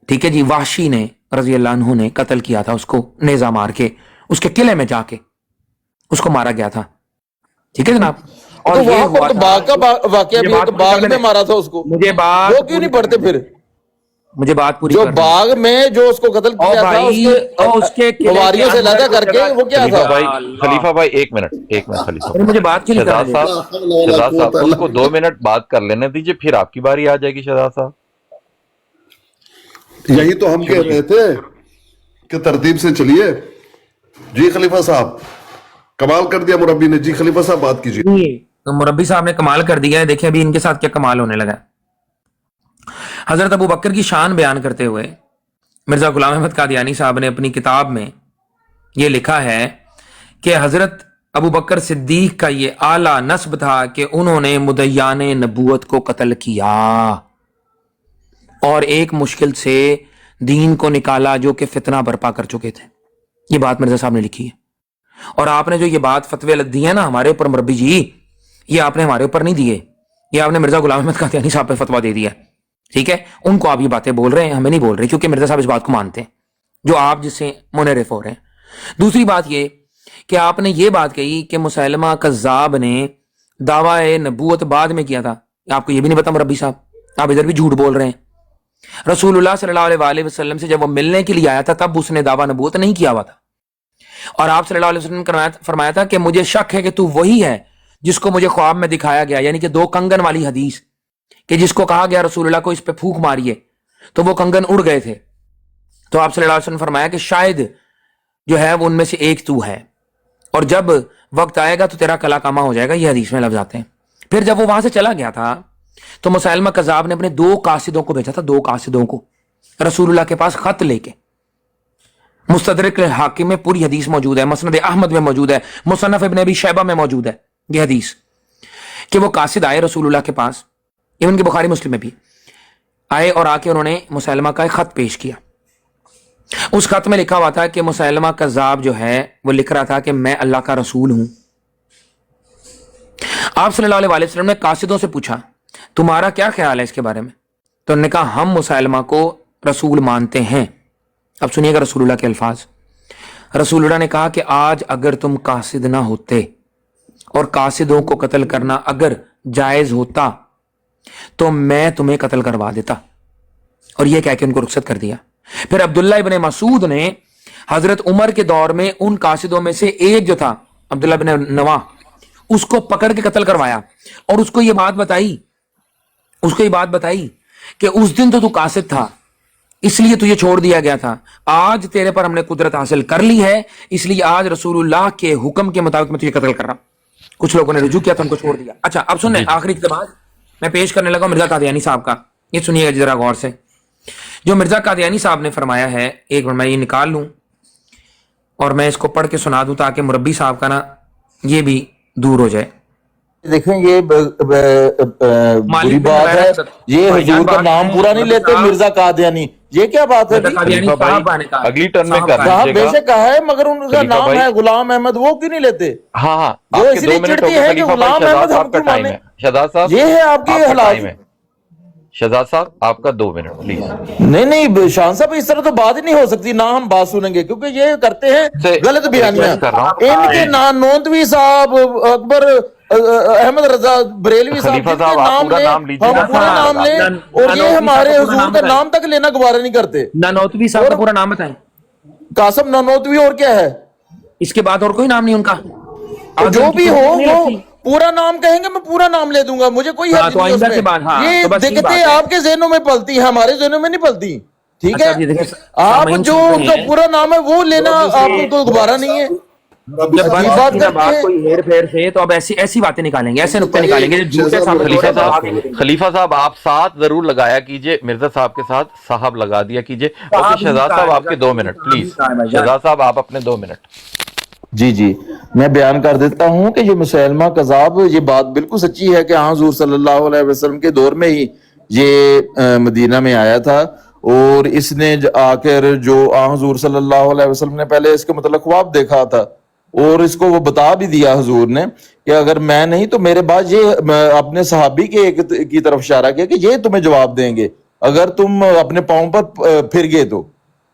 ठीक है जी। वाशी ने रजी अल्लाह अन्हु ने कत्ल किया था उसको, नेजा मार के उसके किले में जाके उसको मारा गया था, ठीक है जनाब। और तो ये वहां हुआ पर तो था- बाग का वाकया ये भी है, बात तो पूरी बाग करने में दे। मारा था उसको। मुझे बात वो क्यों नहीं पढ़ते फिर? मुझे बात पूरी जो करने दे। बाग में जो उसको कत्ल ओ किया था, भाई, उसके किले हवारियों के से अंदर लदा की करके जगह- वो क्या खलीफा था? भाई, अल्लाह। खलीफा भाई, एक मिनट खलीफा अरे मुझे बात क्यों नहीं शहजाद करने साहब, शहजाद साहब, उसको 2 मिनट बात कर लेने दीजिए, फिर आपकी बारी आ जाएगी शहजाद साहब। यही तो हम कह रहे थे कि तरतीब से चलिए। जी खलीफा साहब, कमाल कर दिया मुरब्बी ने। जी खलीफा साहब, बात कीजिए। तो मुरब्बी साहब ने कमाल कर दिया है। देखिए अभी इनके साथ क्या कमाल होने लगा है। हजरत अबू बकर की शान बयान करते हुए मिर्जा गुलाम अहमद कादियानी साहब ने अपनी किताब में यह लिखा है कि हजरत अबू बकर सिद्दीक का ये आला नस्ब था कि उन्होंने मुदय्यान नबूवत को कत्ल किया اور ایک مشکل سے دین کو نکالا جو کہ فتنہ برپا کر چکے تھے. یہ بات مرزا صاحب نے لکھی ہے. اور آپ نے جو یہ بات فتوے دی ہے نا ہمارے اوپر مربی جی، یہ آپ نے ہمارے اوپر نہیں دیے، یہ آپ نے مرزا غلام احمد قادیانی صاحب پہ فتوا دے دیا. ٹھیک ہے، ان کو آپ یہ باتیں بول رہے ہیں، ہمیں نہیں بول رہے، کیونکہ مرزا صاحب اس بات کو مانتے ہیں جو آپ جس سے منحرف ہو رہے ہیں. دوسری بات یہ کہ آپ نے یہ بات کہی کہ مسیلمہ کذاب نے دعویٰ نبوت بعد میں کیا تھا. آپ کو یہ بھی نہیں پتا مربی صاحب، آپ ادھر بھی جھوٹ بول رہے ہیں. رسول اللہ صلی اللہ علیہ وسلم سے جب وہ ملنے کے لیے آیا تھا تب اس نے دعویٰ نبوت نہیں کیا ہوا تھا. اور آپ صلی اللہ علیہ وسلم نے فرمایا تھا کہ مجھے شک ہے کہ تو وہی ہے جس کو مجھے خواب میں دکھایا گیا، یعنی کہ 2 کنگن والی حدیث، کہ جس کو کہا گیا رسول اللہ کو اس پہ پھونک ماریے تو وہ کنگن اڑ گئے تھے. تو آپ صلی اللہ علیہ وسلم نے فرمایا کہ شاید جو ہے وہ ان میں سے ایک تو ہے، اور جب وقت آئے گا تو تیرا کلا کامہ ہو جائے گا. یہ حدیث میں لفظ آتے ہیں. پھر جب وہ وہاں سے چلا گیا تھا تو مسیلمہ کذاب نے اپنے 2 قاصدوں کو بھیجا تھا، 2 قاصدوں کو رسول اللہ کے پاس خط لے کے. مستدرک حاکم میں پوری حدیث موجود ہے، مسند احمد میں موجود ہے، مصنف ابن ابی شیبہ میں موجود ہے یہ حدیث، کہ وہ قاصد آئے رسول اللہ کے پاس، ایون کہ بخاری مسلم میں بھی آئے، اور آ کے انہوں نے مسیلمہ کا ایک خط پیش کیا. اس خط میں لکھا ہوا تھا کہ مسیلمہ کذاب جو ہے وہ لکھ رہا تھا کہ میں اللہ کا رسول ہوں. آپ صلی اللہ علیہ وسلم نے قاصدوں سے پوچھا تمہارا کیا خیال ہے اس کے بارے میں؟ تو انہوں نے کہا ہم مسیلمہ کو رسول مانتے ہیں. اب سنیے گا رسول اللہ کے الفاظ. رسول اللہ نے کہا کہ آج اگر تم قاصد نہ ہوتے اور قاصدوں کو قتل کرنا اگر جائز ہوتا تو میں تمہیں قتل کروا دیتا. اور یہ کہہ کے ان کو رخصت کر دیا. پھر عبداللہ ابن مسعود نے حضرت عمر کے دور میں ان قاصدوں میں سے ایک جو تھا عبداللہ ابن نواح، اس کو پکڑ کے قتل کروایا اور اس کو یہ بات بتائی کہ اس دن تو قاصد تھا اس لیے تجھے چھوڑ دیا گیا تھا، آج تیرے پر ہم نے قدرت حاصل کر لی ہے اس لیے آج رسول اللہ کے حکم کے مطابق میں تجھے قتل کر رہا ہوں. کچھ لوگوں نے رجوع کیا تو ان کو چھوڑ دیا. اچھا اب سنیں آخری اقتباس میں پیش کرنے لگا مرزا قادیانی صاحب کا. یہ سنیے گا ذرا غور سے جو مرزا قادیانی صاحب نے فرمایا ہے. ایک منٹ میں یہ نکال لوں اور میں اس کو پڑھ کے سنا دوں تاکہ مربی صاحب کا نا یہ بھی دور ہو جائے. دیکھیں یہ بری بات ہے، یہ حضور کا نام پورا نہیں لیتے مرزا قادیانی، یہ کیا بات ہے؟ اگلی ٹرن میں کر کہا بے شک کہا ہے مگر ان کا نام ہے غلام احمد، وہ کیوں نہیں لیتے؟ ہاں وہ اس لیے چڑھتی ہے کہ غلام احمد ہم کو مانے. شہزاد صاحب یہ ہے آپ کے حالات. شہزاد صاحب آپ کا 2 منٹ پلیز. نہیں شان صاحب اس طرح تو بات ہی نہیں ہو سکتی، نہ ہم بات سنیں گے کیونکہ یہ کرتے ہیں غلط بیانیاں. ان کے نوندوی صاحب، اکبر احمد رضا بریلوی صاحب خلیفہ صاحب آپ پورا نام لیجیے، ہم پورا نام لیں اور یہ ہمارے حضور کا نام تک لینا گوارا نہیں کرتے. نانوتوی صاحب کا پورا نام بتائیں. قاسم نانوتوی. اور کیا ہے اس کے بعد اور کوئی نام نہیں ان کا؟ جو بھی ہو وہ پورا نام کہیں گے میں پورا نام لے دوں گا، مجھے کوئی حرج نہیں اس میں. یہ دقتیں آپ کے ذہنوں میں پلتی ہیں، ہمارے ذہنوں میں نہیں پلتی. ٹھیک ہے، آپ جو ان کا پورا نام ہے وہ لینا آپ کو دوبارہ نہیں ہے. بات کوئی ہیر پھیر سے تو اب ایسی باتیں نکالیں گے، ایسے نقطے نکالیں گے. خلیفہ صاحب آپ ساتھ ضرور لگایا کیجئے، مرزا صاحب کے ساتھ صاحب لگا دیا کیجئے. شہزاد صاحب آپ کے 2 منٹ پلیز. شہزاد صاحب آپ اپنے 2 منٹ. جی میں بیان کر دیتا ہوں کہ یہ مسیلمہ کذاب، یہ بات بالکل سچی ہے کہ حضور صلی اللہ علیہ وسلم کے دور میں ہی یہ مدینہ میں آیا تھا، اور اس نے آ کر جو حضور صلی اللہ علیہ وسلم نے پہلے اس کے متعلق خواب دیکھا تھا اور اس کو وہ بتا بھی دیا حضور نے کہ اگر میں نہیں تو میرے بعد یہ اپنے صحابی کی طرف اشارہ کیا کہ یہ تمہیں جواب دیں گے اگر تم اپنے پاؤں پر پھر گئے تو.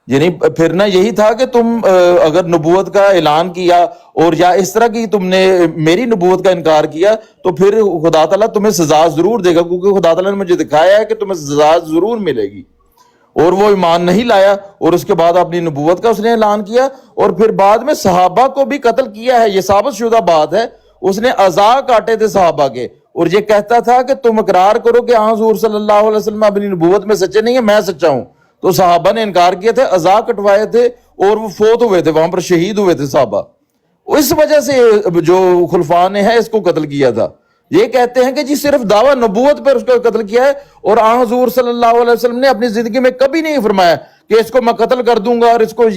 یعنی پھرنا یہی تھا کہ تم اگر نبوت کا اعلان کیا اور یا اس طرح کی تم نے میری نبوت کا انکار کیا تو پھر خدا تعالیٰ تمہیں سزا ضرور دے گا، کیونکہ خدا تعالیٰ نے مجھے دکھایا ہے کہ تمہیں سزا ضرور ملے گی. اور وہ ایمان نہیں لایا اور اس کے بعد اپنی نبوت کا اس نے اعلان کیا اور پھر بعد میں صحابہ کو بھی قتل کیا ہے. یہ ثابت شدہ بات ہے. اس نے اعضاء کاٹے تھے صحابہ کے اور یہ کہتا تھا کہ تم اقرار کرو کہ حضور صلی اللہ علیہ وسلم اپنی نبوت میں سچے نہیں ہیں، میں سچا ہوں. تو صحابہ نے انکار کیا تھے، اعضاء کٹوائے تھے اور وہ فوت ہوئے تھے، وہاں پر شہید ہوئے تھے صحابہ. اس وجہ سے جو خلفاء نے ہے اس کو قتل کیا تھا. یہ کہتے ہیں کہ جی صرف دعویٰ نبوت پر اس کو قتل کیا ہے اور حضور صلی اللہ علیہ وسلم نے اپنی زندگی میں کبھی نہیں فرمایا کہ اس کو میں قتل کر دوں گا اور اس کو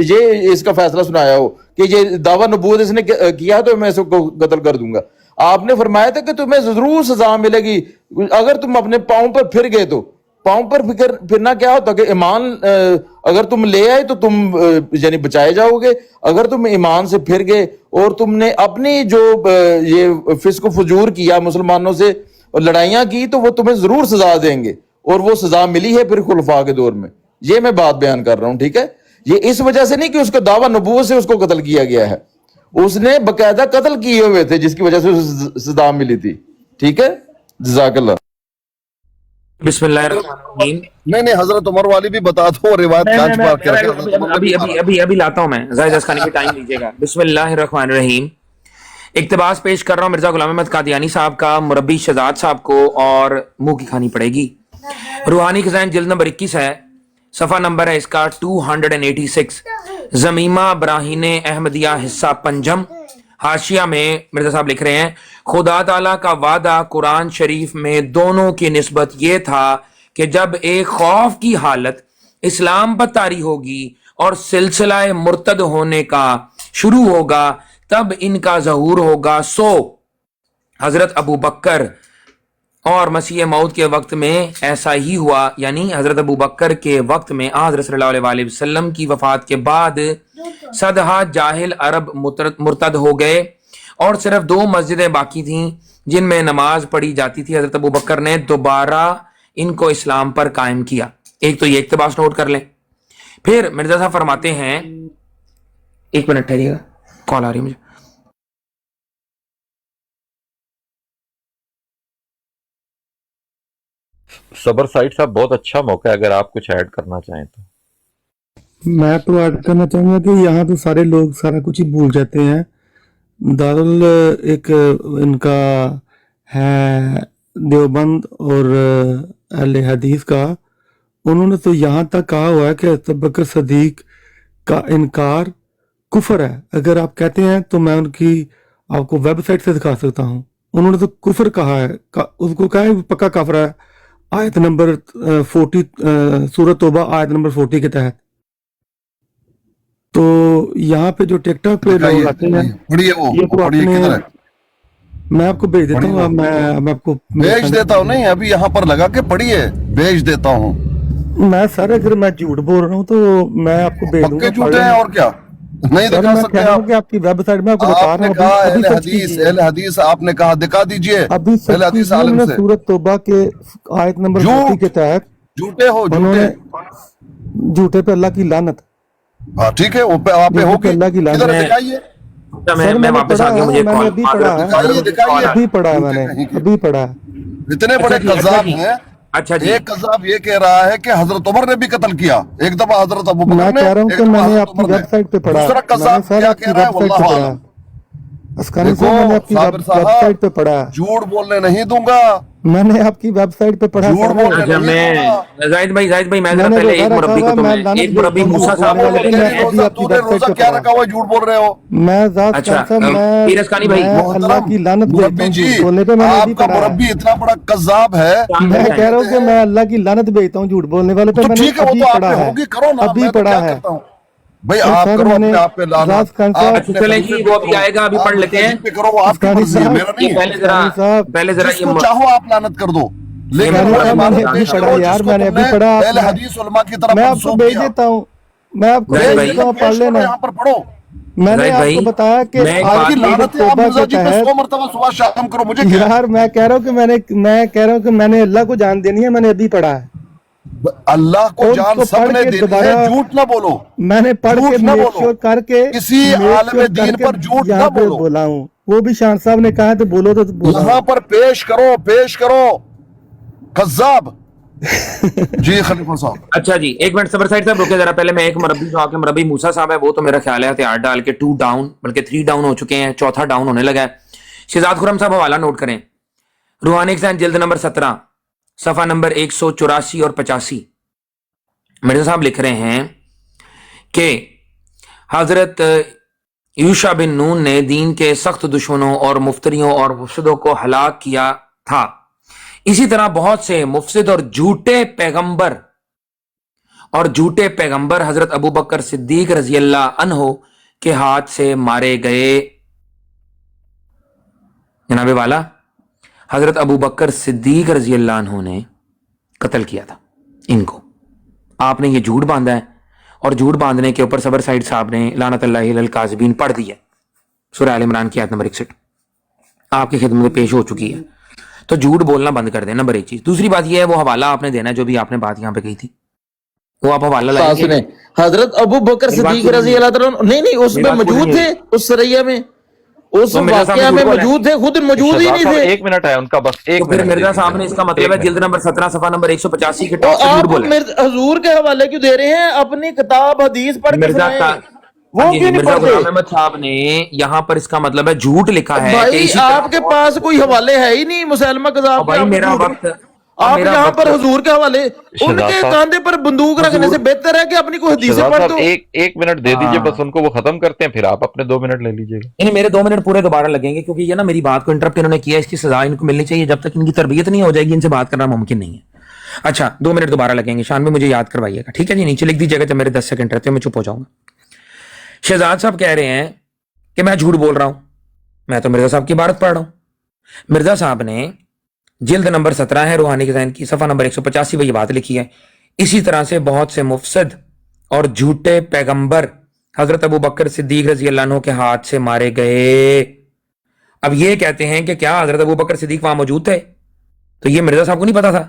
یہ اس کا فیصلہ سنایا ہو کہ یہ دعویٰ نبوت اس نے کیا تو میں اس کو قتل کر دوں گا. آپ نے فرمایا تھا کہ تمہیں ضرور سزا ملے گی اگر تم اپنے پاؤں پر پھر گئے تو. پاؤں پر پھرنا کیا ہوتا کہ ایمان اگر تم لے آئے تو تم یعنی بچائے جاؤ گے، اگر تم ایمان سے پھر گئے اور تم نے اپنی جو یہ فسق و فجور کیا مسلمانوں سے اور لڑائیاں کی تو وہ تمہیں ضرور سزا دیں گے، اور وہ سزا ملی ہے پھر خلفاء کے دور میں. یہ میں بات بیان کر رہا ہوں، ٹھیک ہے. یہ اس وجہ سے نہیں کہ اس کا دعویٰ نبوت سے اس کو قتل کیا گیا ہے، اس نے باقاعدہ قتل کیے ہوئے تھے جس کی وجہ سے اسے سزا ملی تھی. ٹھیک ہے، جزاک اللہ. بسم اللہ الرحمن الرحیم. نہیں حضرت عمر والی بھی بتا دو، روایت کانچ بات کر کے حضرت عمر نے بھی مارا. ابھی لاتا ہوں میں، زاہد اسکانی پہ ٹائم لیجیے گا. بسم اللہ الرحمن الرحیم. اقتباس پیش کر رہا ہوں مرزا غلام احمد قادیانی صاحب کا، مربی شہزاد صاحب کو، اور منہ کی کھانی پڑے گی. روحانی خزائن جلد نمبر 21 ہے، صفحہ نمبر ہے اس کا 286. زمیمہ براہین احمدیہ حصہ پنجم، حاشیہ میں مرزا صاحب لکھ رہے ہیں خدا تعالیٰ کا وعدہ قرآن شریف میں دونوں کی نسبت یہ تھا کہ جب ایک خوف کی حالت اسلام پر طاری ہوگی اور سلسلہ مرتد ہونے کا شروع ہوگا تب ان کا ظہور ہوگا. سو حضرت ابو بکر اور مسیح موعود کے وقت میں ایسا ہی ہوا، یعنی حضرت ابو بکر کے وقت میں حضرت صلی اللہ علیہ وسلم کی وفات کے بعد صدہا جاہل عرب مرتد ہو گئے اور صرف 2 مسجدیں باقی تھیں جن میں نماز پڑھی جاتی تھی. حضرت ابو بکر نے دوبارہ ان کو اسلام پر قائم کیا. ایک تو یہ اقتباس نوٹ کر لیں. پھر مرزا صاحب فرماتے ہیں، ایک منٹ ٹھہریے گا، کال آ رہی ہے مجھے. صبر سائد صاحب بہت اچھا موقع ہے اگر آپ کچھ ایڈ کرنا چاہیں تو. میں تو ایڈ کرنا چاہوں گا کہ یہاں تو سارے لوگ سارا کچھ ہی بھول جاتے ہیں. دارال ایک ان کا ہے دیوبند اور اہل حدیث کا، انہوں نے تو یہاں تک کہا ہوا ہے کہ حضرت بکر صدیق کا انکار کفر ہے. اگر آپ کہتے ہیں تو میں ان کی آپ کو ویب سائٹ سے دکھا سکتا ہوں. انہوں نے تو کفر کہا ہے، اس کو کہا ہے پکا کافر ہے، آیت نمبر 40 سورۃ توبہ آیت نمبر 40 کے تحت. تو یہاں پہ جو ٹک ٹاک پہ لوگ آتے ہیں پڑھیے وہ یہ تو پڑھیے اپنے، کدھر ہے؟ میں آپ کو بھیج دیتا ہوں. میں آپ کو بھیج دیتا ہوں، نہیں ابھی یہاں پر لگا کے پڑھیے، بھیج دیتا ہوں. میں سر اگر میں جھوٹ بول رہا ہوں تو میں آپ کو بھیج دوں پکے گا. جھوٹے ہیں اور کیا، نہیں سر دکھا میں سکتے کہہ رہا ہوں آپ. کہ آپ کی ویب سائٹ میں آپ کو بتا آپ رہا نے ہوں، کہا ابھی اہل سرچ حدیث، کیجیے، اہل حدیث آپ نے کہا، دکھا دیجئے ابھی اہل سرچ حدیث کیجیے. عالم انہوں نے سے. سورۃ توبہ کے آیت نمبر 40 کے جھوٹ، تحت جھوٹے ہو، انہوں جھوٹے. نے جھوٹے پہ اللہ کی لعنت، ہاں ٹھیک ہے، وہ پہ آپ پہ جھوٹے پہ ہوگی. اللہ کی کدھر لعنت. ہے؟ دکھائیے سر میں میں نے واپس آ پڑھا گیا، مجھے ہے، میں نے کال ابھی پڑھا ہے، دکھائیے دکھائیے. ابھی پڑھا ہے میں جھوٹے نے کہیں کے. ابھی پڑھا ہے. اتنے بڑے قذاب ہیں. اچھا جی، ایک قذاب یہ کہہ رہا ہے کہ حضرت عمر نے بھی قتل کیا، ایک دفعہ حضرت ابو بکر میں نے، کہہ رہا ہوں ایک کہ دفعہ میں نے حضرت آپ کی عمر نے. ویب سائٹ پہ پڑھا، دوسرا میں نے قذاب سر کیا آپ کہہ کی رہا ہے ویب سائٹ واللہ پہ پڑھا عالم. ہے. اسکانی دیکھو صاحب میں نے آپ کی صابر ویب صاحب، سائٹ پہ پڑھا ہے، جھوٹ بولنے نہیں دوں گا، میں نے آپ کی ویب سائٹ پہ پڑھا جھوٹ سر. بولنے اچھا نہیں میں دوں گا. زاہد بھائی میں میں ذرا نے پہلے روزہ ایک رکھا مربی ہوا کو ہے، تو میں میں لعنت ایک بھیجتا مربی ہوں موسیٰ جھوٹ روزہ صاحب بولنے کو بولو، والے. پہلے میں تیری ابھی روزہ، آپ کی تو نے ویب سائٹ روزہ پہ کیا پڑھا رکھا ہوا ہے، جھوٹ بول رہے ہو. میں ذات اچھا خان صاحب پیر اسکانی بھائی میں اللہ محترم کی لعنت بھیجتا مربی ہوں جی، جھوٹ بولنے پہ. میں نے ابھی آپ کا پڑھا ہے، مربی اتنا بڑا قذاب ہے. میں بتائیں. کہہ رہا ہوں کہ میں اللہ کی لعنت بھیجتا ہوں جھوٹ بولنے والے پہ. تو میں نے ٹھیک ہے، وہ ابھی تو آپ پڑھا پہ ہے، ہوگی، کرو نا، ابھی میں تو پڑھا کیا ہے. کرتا ہوں بھائی. تو آپ سر کرو میں اپنے نے آپ پہ لعنت، راز خان آپ صاحب، اپنے چلیں خلیفے جی، پہ وہ کرو، بھی آئے گا، ابھی آپ پڑھ لیتے ہیں. مرتضی پہ کرو، وہ آپ کی اسکانی مرضی ہے، صاحب، میرا نہیں یہ ہے. پہلے ذرا جس یہ کو چاہو آپ لعنت کر دو، لیکن اسکانی وہ صاحب میں نے عبارت ابھی پیش پڑھا کرو یار، جس کو میں نے تم ابھی نے پڑھا. اہل حدیث علماء کی طرف میں آپ کو منسوب بھیج کیا. دیتا ہوں، میں آپ کو زاہد بھیج بھائی، دیتا ہوں، پڑھ پیش کرو، لینا. یہاں پر پڑھو. میں نے زاہد آپ بھائی کو بتایا کہ میں ایک آپ آج کی بات سورۃ لعنت ہے، آپ توبہ مرزا کے جی پہ 100 تحت، مرتبہ صبح شام کرو، مجھے کیا ہے. یار میں کہہ رہا ہوں کہ میں کہہ رہا ہوں کہ میں نے اللہ کو جان دینی ہے، میں نے ابھی پڑھا ہے. اللہ کو اور اس جان کو سب پڑھ نے کے دینی ہے، دوبارہ جھوٹ نہ بولو، میں نے پڑھ کے جھوٹ نہ میک بولو، شور کر کے کسی عالم دین پر جھوٹ نہ یہاں پہ بولو. بولا ہوں. وہ بھی شان صاحب نے کہا تو بولو تو بولا یہاں ہوں. پر پیش کرو قذاب. جی خلیفہ صاحب. اچھا جی، ایک منٹ صبر سائڈ صاحب رکے ذرا. پہلے میں ایک مربی جو آپ کے مربی موسیٰ صاحب ہے، وہ تو میرا خیال ہے ہتھیار ڈال کے 2 ڈاؤن بلکہ 3 ڈاؤن ہو چکے ہیں، 4تھا ڈاؤن ہونے لگا ہے. شہزاد خرم صاحب حوالہ نوٹ کریں، روحانی خزائن جلد نمبر 17 صفحہ نمبر 184 اور 85. مرزا صاحب لکھ رہے ہیں کہ حضرت یوشع بن نون نے دین کے سخت دشمنوں اور مفتریوں اور مفسدوں کو ہلاک کیا تھا. اسی طرح بہت سے مفسد اور جھوٹے پیغمبر حضرت ابو بکر صدیق رضی اللہ عنہ کے ہاتھ سے مارے گئے. جناب والا حضرت ابو بکر صدیق رضی اللہ عنہ نے قتل کیا تھا. इनको। आपने ये झूठ बांधा है और झूठ बांधने के ऊपर सबर साइड साहब ने लानतुल्लाहि अलल काज़िबीन पढ़ दी है, सूरह आल इमरान की आयत नंबर 61 आपकी खिदमत में पेश हो चुकी है। तो झूठ बोलना बंद कर दें, नंबर एक चीज। दूसरी बात यह है, वो हवाला आपने देना है जो भी आपने बात यहाँ पे कही थी, वो आप हवाला लाएंगे। सुने, हजरत अबू बकर सिद्दीक रजी अल्लाह तआला नहीं उसमें मौजूद थे, उस सरैया में, उस वाकया में मौजूद थे, खुद मौजूद ही नहीं थे। 1 मिनट है उनका, बस 1 फिर मिनट। मिर्जा साहब ने इसका मतलब है जिल्द नंबर 17 सफा नंबर 185 के तो टॉप से झूठ आप बोला है। हजूर के हवाले क्यों दे रहे हैं? अपनी किताब हदीस पढ़ के मिर्जा सुनाएं। का वो क्यों नहीं मिर्जा गुलाम पढ़ते? अहमद साहब ने यहाँ पर इसका मतलब है झूठ लिखा है कि भाई इसी तरह- आपके पास कोई हवाले है ही नहीं, मुसलमा कज़ाब भाई के, आप मेरा झूठ- वक्त आप मेरा यहाँ वक्त- पर हुजूर के हवाले, शहजाद उनके साहब- कांधे पर बंदूक रखने से बेहतर है कि अपनी कोई हदीसें शहजाद पढ़ साहब दो। एक मिनट दे दीजिए हाँ। बस उनको, वो खत्म करते हैं, फिर आप अपने 2 मिनट ले लीजिएगा। नहीं, मेरे 2 मिनट पूरे दोबारा लगेंगे क्योंकि ये ना मेरी बात को इंटरप्ट इन्होंने किया, इसकी सजा इनको मिलनी चाहिए। जब तक इनकी तरबियत नहीं हो जाएगी इनसे बात करना मुमकिन नहीं है। अच्छा, 2 मिनट दोबारा लगेंगे। शान में मुझे याद करवाइएगा, ठीक है जी? नीचे लिख दीजिएगा जब मेरे 10 सेकंड रहते हैं, मैं चुप हो जाऊंगा। शहजाद साहब कह रहे हैं कि मैं झूठ बोल रहा हूं, मैं तो मिर्जा साहब की इबारत पढ़ रहा हूं। मिर्जा साहब ने जिल्द नंबर 17 है रूहानी के ज़हन की, सफा नंबर 185 में ये बात लिखी है। इसी तरह से बहुत से मुफसद और झूठे पैगंबर हजरत अबू बकर सिद्दीक रजी अल्लाह अन्हु के हाथ से मारे गए। अब ये कहते हैं कि क्या हजरत अबू बकर सिद्दीक वहां मौजूद थे? तो ये मिर्जा साहब को नहीं पता था?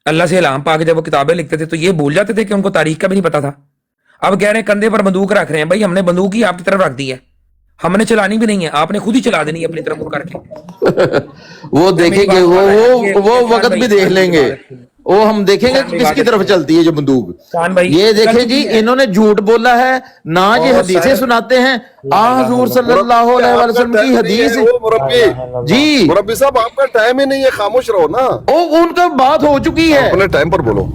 अल्लाह से इल्हाम पाके जब वो किताबें लिखते थे तो ये भूल जाते थे कि उनको तारीख का भी नहीं पता था। अब कह रहे हैं कंधे पर बंदूक रख रहे हैं। भाई हमने बंदूक ही आपकी तरफ रख दी है, हमने चलानी भी नहीं है, आपने खुद ही चला देनी है अपनी तरफ मुड़ करके। वो देखेंगे, वो वक्त भी देख लेंगे, वो हम देखेंगे कि किसकी तरफ चलती है जो बंदूक। शान भाई, ये देखें जी, इन्होंने झूठ बोला है ना, ये हदीसें सुनाते हैं। हजूर सल्लल्लाहु अलैहि वसल्लम की हदीस मुरब्बी जी, मुरब्बी साहब आपका टाइम ही नहीं है, खामोश रहो ना, वो उनका बात हो चुकी है। अपने टाइम पर बोलो।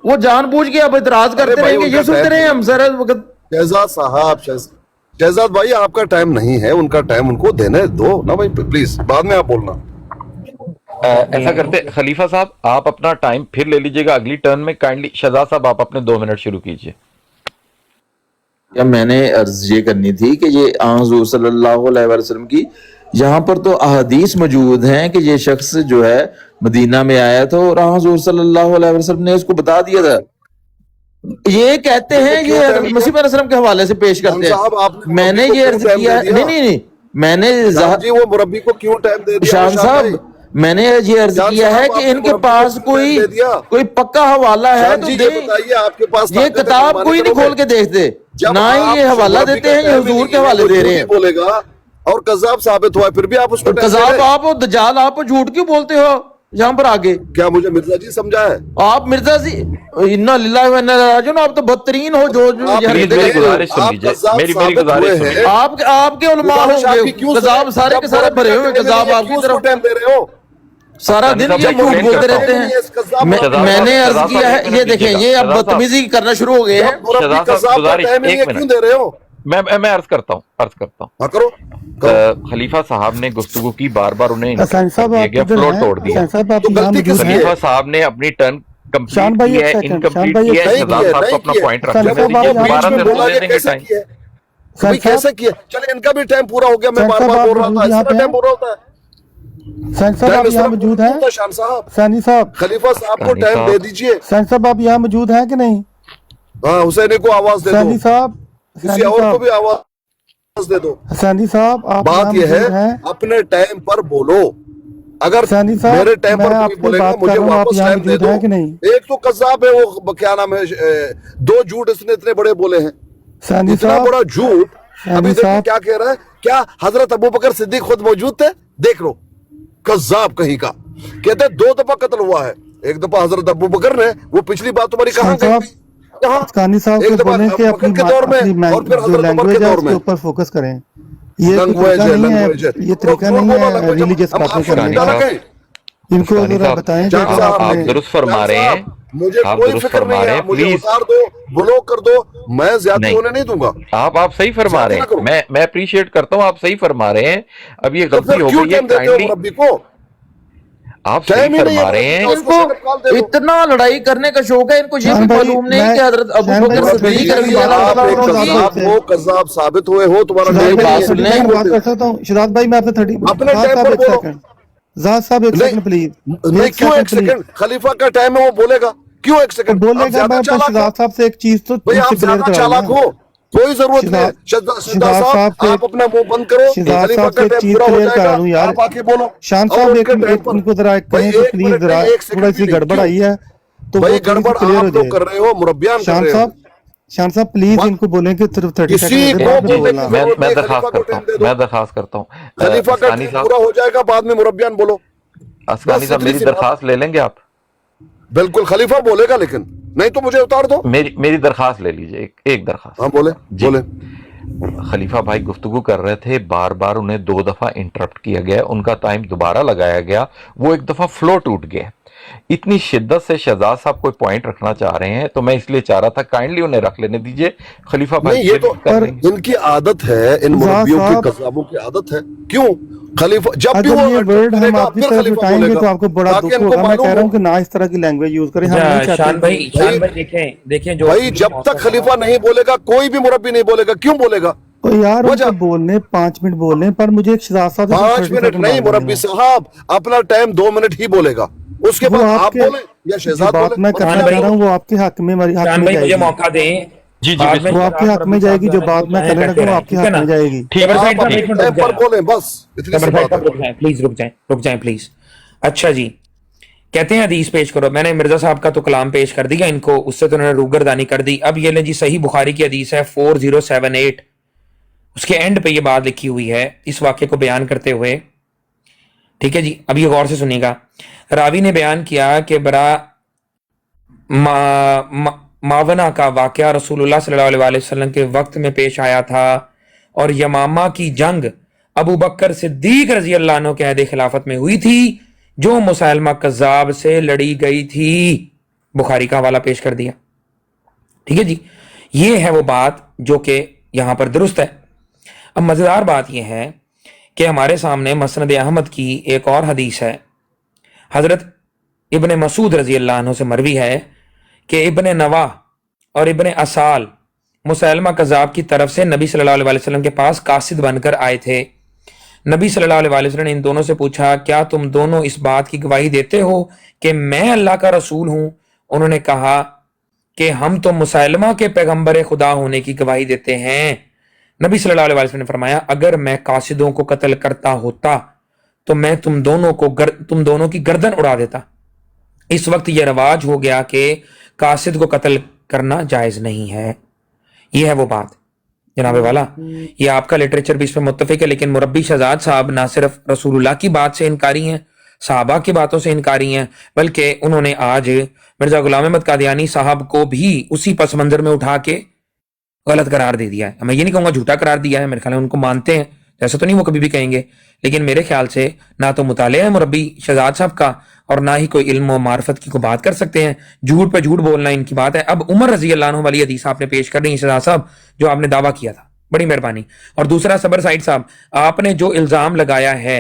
वो जानबूझ के अब इतराज करते भाई, रहेंगे, ये उनका सुनते टाइम- रहे हम सारा वक्त। शहजाद साहब, शहजाद भाई आपका टाइम नहीं है, उनका टाइम उनको देने दो ना भाई, प्लीज बाद में आप बोलना। ऐसा करते खलीफा साहब, आप अपना टाइम फिर ले लीजिएगा अगली टर्न में। काइंडली शहजाद साहब आप अपने 2 मिनट शुरू कीजिए। या मैंने अर्ज ये करनी थी कि ये हुजूर सल्लल्लाहु अलैहि वसल्लम की यहाँ पर तो अहदीस मौजूद हैं कि ये शख्स जो है मदीना में आया था और हुजूर सल्लल्लाहु अलैहि वसल्लम ने उसको बता दिया था। ये कहते हैं, ये मसीह अलैहिस्सलाम के हवाले से पेश करते हैं। मैंने ये अर्ज किया, नहीं, मैंने जी वो मुरब्बी को क्यों टाइम दे दिया? शान साहब, मैंने ये अर्ज किया है कि इनके पास कोई पक्का हवाला है तो दे। बताइए आपके पास ये किताब कोई नहीं खोल के देखते, ना ही ये हवाला देते हैं, ये हुजूर के हवाले दे रहे हैं। बोलेगा और कज़ाब साबित हुआ, फिर भी आप उसको कज़ाब आप हो, दज्जाल आप हो, झूठ क्यों बोलते हो यहाँ पर आगे? क्या मुझे मिर्जा जी समझा है? आप मिर्जा जी, इन्ना लिल्लाहि व इन्ना इलैहि राजिऊन, आप तो बदतरीन हो जो प्लीज मेरी गुजारिश सुन लीजिए, मेरी गुजारिश सुनिए। आपके उलमा होंगे, कज़ाब सारे के सारे भरे हुए कज़ाब आपकी तरफ टाइम दे रहे हो। सारा दिन ये झूठ बोलते रहते हैं। मैंने अर्ज किया है, ये देखें, ये अब बदतमीजी करना शुरू हो गए हैं। क्यों दे रहे हो? मैं अर्ज करता हूँ हाँ करो। खलीफा साहब ने गुफ्तगू की, बार बार उन्हें हसन साहब आप गया, इधर फ्लोर हैं? तोड़ दिया। हसन साहब आप तो यहाँ गलती मौजूद किसकी हैं? खलीफा साहब ने अपनी टर्न शान कंप्लीट भाई, की एक है, सेकंड, इनकम्प्लीट शान भाई, की है। एक शहजाद साहब को अपना पॉइंट रखने साहब, दीजिए, आप दोबारा यहाँ से बोला बोलने देंगे टाइम। भाई कैसे किया? चले इनका भी टाइम पूरा हो गया, मैं बार बार बोल रहा था, इसका टाइम पूरा होता है। सैन साहब आप यहाँ मौजूद हैं? शान साहब, सैनी साहब, खलीफा साहब को सैनी टाइम साहब। दे दीजिए। सैन साहब आप यहाँ मौजूद हैं कि नहीं? हाँ, हुसैनी को आवाज दे सैनी दो, साहब, किसी सैनी और को साहब, भी आवाज दे दो। सैनी साहब आप बात यहाँ यह मौजूद है हैं? अपने टाइम पर बोलो। अगर सैनी साहब, मेरे टाइम पर मैं कोई आपसे बोलेगा बात मुझे कर रहा हूँ, आप वापस यहाँ टाइम दे मौजूद दो। हैं कि नहीं? एक तो कज़्ज़ाब है, वो क्या नाम है, 2 झूठ इसने इतने बड़े बोले हैं, सैनी इतना साहब, बड़ा झूठ। सैनी अभी देखिए साहब, क्या कह रहा है, क्या हजरत अबू बकर सिद्दीक खुद मौजूद थे? देख लो, कज़्ज़ाब कहीं का। कहते हैं 2 दफा कत्ल हुआ है, एक दफा हजरत अबू बकर ने, वो पिछली बात तुम्हारी कहाँ सैनी साहब, गई? कहाँ? सैनी साहब एक को दफा बोलें कि अबू बकर अपनी के दौर में और फिर जो हजरत उमर लैंग्वेज के है दौर उसके में। ऊपर फोकस करें। ये कोई लैंग्वेज तरीका है, नहीं लैंग्वेज है। है, ये तरीका नहीं है रिलीजियस बातें करने शानी का। साहब, इनको शानी जरा साहब, बताएं कि शान अगर साहब, आप आपने दुरुस्त फरमा रहे हैं, मुझे आप कोई दुरुस्त फिक्र फरमा नहीं रहे है, हैं, मुझे प्लीज। उतार दो, ब्लॉक कर दो, मैं ज्यादा नहीं। होने नहीं दूंगा। आप सही फरमा रहे हैं, मैं अप्रिशिएट करता हूँ, आप सही फरमा रहे हैं। अब ये तो गलती फिर हो क्यों गई है, टाइम देते हो काइंडली मुरब्बी को? आप टाइम सही ही नहीं फरमा है, रहे हैं। इनको इतना लड़ाई करने का शौक है, इनको ये शान भी भाई, मालूम नहीं मैं- कि हजरत अबू शान भाई, बकर सिद्दीक रज़ी अल्लाह आप तआला एक अन्हु कज़्ज़ाब की हो, कज़्ज़ाब साबित हुए हो, तुम्हारा शहजाद टाइम भाई, बात नहीं सुन है। लें। मैं बात कर सकता हूँ? शहजाद भाई मैं आपसे 30 अपने जाद टाइम साहब पर एक बोलो। सेकंड, जाद साहब एक नहीं, सेकंड प्लीज, नहीं क्यों एक सेकंड? खलीफा का टाइम है, वो बोलेगा क्यों एक सेकंड? आप बोलेगा ज्यादा मैं चालाक हो शहजाद साहब से एक चीज तो भाई, आप मुझसे क्लियर ज्यादा करा चालाक लेना। हो, कोई जरूरत नहीं है। शहजाद शहजाद साहब से आप अपना मुंह बंद करो, शहजाद खलीफा साहब का से एक टाइम चीज पूरा हो क्लियर करा जाएगा, दूं यार। आप आके बोलो। शान और साहब उनके टाइम पर इनको जरा भाई कहें तो एक प्लीज मिनट जरा नहीं, एक थोड़ा सेकंड भी सी नहीं, गड़बड़ क्यों आई है तो भाई? वो थोड़ी सी गड़बड़ क्लियर हो आप लोग जाए। कर रहे हो, मुरब्बियान कर रहे हो। शान साहब प्लीज बात- इनको बोलें कि सिर्फ 30 किसी सेकंड को बाद में बोलने बोलना। की जरूरत मैं नहीं, दरखास्त खलीफा को करता टाइम दे हूँ, दो। मैं दरखास्त करता हूँ। खलीफा का असकानी टाइम साहब, पूरा हो जाएगा, बाद में मुरब्बियान बोलो। असकानी बस साहब इतनी मेरी सी बात। दरखास्त ले लेंगे आप? बिल्कुल खलीफा बोलेगा, लेकिन नहीं तो मुझे उतार दो। मेरी दरखास्त ले लीजिए, एक दरखास्त। हाँ बोले, जी। बोले। खलीफा भाई गुफ्तगू कर रहे थे, बार बार उन्हें 2 दफा इंटरप्ट किया गया, उनका टाइम दोबारा लगाया गया, वो एक दफा फ्लो टूट गया। इतनी शिद्दत से शहजाद साहब कोई पॉइंट रखना चाह रहे हैं तो मैं इसलिए चाह रहा था काइंडली उन्हें रख लेने दीजिए। खलीफा भाई नहीं, ये फिर तो कर लेंगे। इनकी आदत है, इन मुरब्बियों की, साहब, कज़ाबों की आदत है। क्यों? खलीफा जब भी अगर वो ये वर्ड हम करेगा, आपकी फिर तरफ खलीफा उठाएंगे बोलेगा, तो आपको बड़ा ताकि दुख इनको होगा। मैं मालूम कह रहा हो। हूँ कि ना इस तरह की लैंग्वेज यूज करें, हम नहीं चाहते। शान भाई देखें जो भाई जब तक खलीफा नहीं बोलेगा, कोई भी मुरब्बी नहीं बोलेगा। क्यों बोलेगा? तो यार वजह? उनको बोलने 5 मिनट बोलने पर मुझे एक शहजाद साहब से 5 30 मिनट सेकंड नहीं, बात मुरब्बी करनी है। साहब अपना टाइम 2 मिनट ही बोलेगा, उसके वो बाद आप आपके बोले या जो शहजाद बात बोले। मैं करना शान चाह भाई- रहा हूँ वो आपके हक में हक शान में भाई मुझे जाएगी। मौका दें। जी, बाद में वो आपके हक में जाएगी, जो बात मैं करने लगा वो आपके हक में जाएगी। जबर आप साहब अपने एक मिनट टाइम रुक पर जाएं। बोले, बस इतनी सी जबर बात साहब है। रुक जाएं प्लीज, रुक जाएं प्लीज। अच्छा जी, कहते हैं हदीस पेश करो। मैंने मिर्जा साहब का तो कलाम पेश कर दिया इनको, उससे तो उन्होंने रूगरदानी कर दी। अब ये ले जी, सही बुखारी की हदीस है 4078, उसके एंड पे ये बात लिखी हुई है इस वाक्य को बयान करते हुए। ठीक है जी, अब ये गौर से सुनिएगा। रावी ने बयान किया कि बरा मावना का वाकया रसूलुल्लाह सल्लल्लाहु अलैहि वसल्लम के वक्त में पेश आया था और यमामा की जंग अबू बकर सिद्दीक रजी अल्लाह अन्हु के अहद खिलाफत में हुई थी, जो मुसैलमा कज़्ज़ाब से लड़ी गई थी। बुखारी का हवाला पेश कर दिया। ठीक है जी, ये है वो बात जो कि यहां पर दुरुस्त है। अब मजेदार बात यह है कि हमारे सामने मसनद अहमद की एक और हदीस है। हजरत इब्ने मसूद रजी अल्लाह अन्हु से मरवी है कि इब्ने नवा और इब्ने असाल मुसैलमा कज़्ज़ाब की तरफ से नबी सल्लल्लाहु अलैहि वसल्लम के पास कासिद बनकर आए थे। नबी सल्लल्लाहु अलैहि वसल्लम ने इन दोनों से पूछा, क्या तुम दोनों इस बात की गवाही देते हो कि मैं अल्लाह का रसूल हूं? उन्होंने कहा कि हम तो मुसैलमा के पैगंबर खुदा होने की गवाही देते हैं। नबी सल्लल्लाहु अलैहि वसल्लम ने फरमाया, अगर मैं कासिदों को कत्ल करता होता तो मैं तुम दोनों की गर्दन उड़ा देता। इस वक्त यह रवाज हो गया कि कासिद को कत्ल करना जायज नहीं है। यह है वो बात जनाबे वाला। ये आपका लिटरेचर भी इस पर मुत्तफिक है, लेकिन मुरब्बी शहजाद साहब ना सिर्फ रसूलुल्लाह की बात से इनकारी हैं, साहबा की बातों से इनकारी हैं, बल्कि उन्होंने आज मिर्जा गुलाम अहमद कादियानी साहब को भी उसी पस मंजर में उठा के गलत करार दे दिया है। मैं ये नहीं कहूंगा झूठा करार दिया है, मेरे ख्याल में उनको मानते हैं, ऐसा तो नहीं वो कभी भी कहेंगे, लेकिन मेरे ख्याल से ना तो मुताले है मुरब्बी शहजाद साहब का और ना ही कोई इल्म और मार्फत की को बात कर सकते हैं। झूठ पे झूठ बोलना इनकी बात है। अब उमर रजी अल्लाह अन्हु वाली हदीस आपने पेश कर दी शहजाद साहब, जो आपने दावा किया था, बड़ी मेहरबानी। और दूसरा सबर साइड साहब, आपने जो इल्जाम लगाया है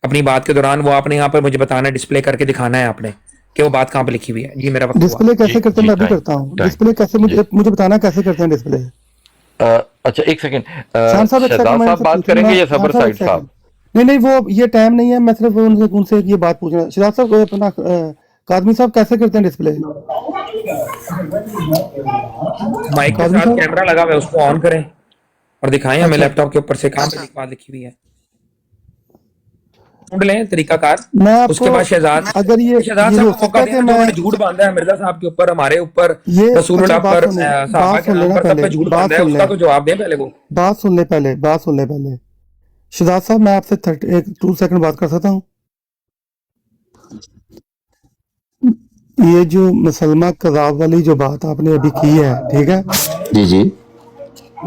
अपनी बात के दौरान, वो आपने यहाँ पर मुझे बताना, डिस्प्ले करके दिखाना है आपने कि वो बात कहाँ पे लिखी हुई है। जी मेरा वक्त हुआ। डिस्प्ले कैसे करते हैं मैं अभी करता हूँ। डिस्प्ले कैसे मुझे बताना कैसे करते हैं डिस्प्ले। अच्छा एक सेकंड, शान साहब शहजाद साहब बात करेंगे या सबर साइड साहब? नहीं वो ये टाइम नहीं है, मैं सिर्फ उनसे ये बात पूछना। शहजाद साहब अपना कादमी साहब कैसे करते हैं डिस्प्ले। माइक के साथ कैमरा लगा हुआ है, उसको ऑन करें और दिखाएं हमें लैपटॉप के ऊपर से कहां पे बात लिखी हुई है। ढूंढ लें तरीकाकार। मैं आपको उसके बाद शहजाद, अगर ये शहजाद हो साहब को सकता है कहते कि हैं मैं उन्होंने झूठ बांधा है मिर्जा साहब के ऊपर, हमारे ऊपर, ये रसूलुल्लाह अच्छा, पर, बात सुन ले, साहबा के नाम पर, सब पे झूठ बांधा है, उसका तो जवाब दें पहले। वो बात सुन ले पहले। शहजाद साहब मैं आपसे 2 सेकंड बात कर सकता हूँ। ये जो मुसलमा कज़ाब वाली जो बात आपने अभी की है, ठीक है जी जी,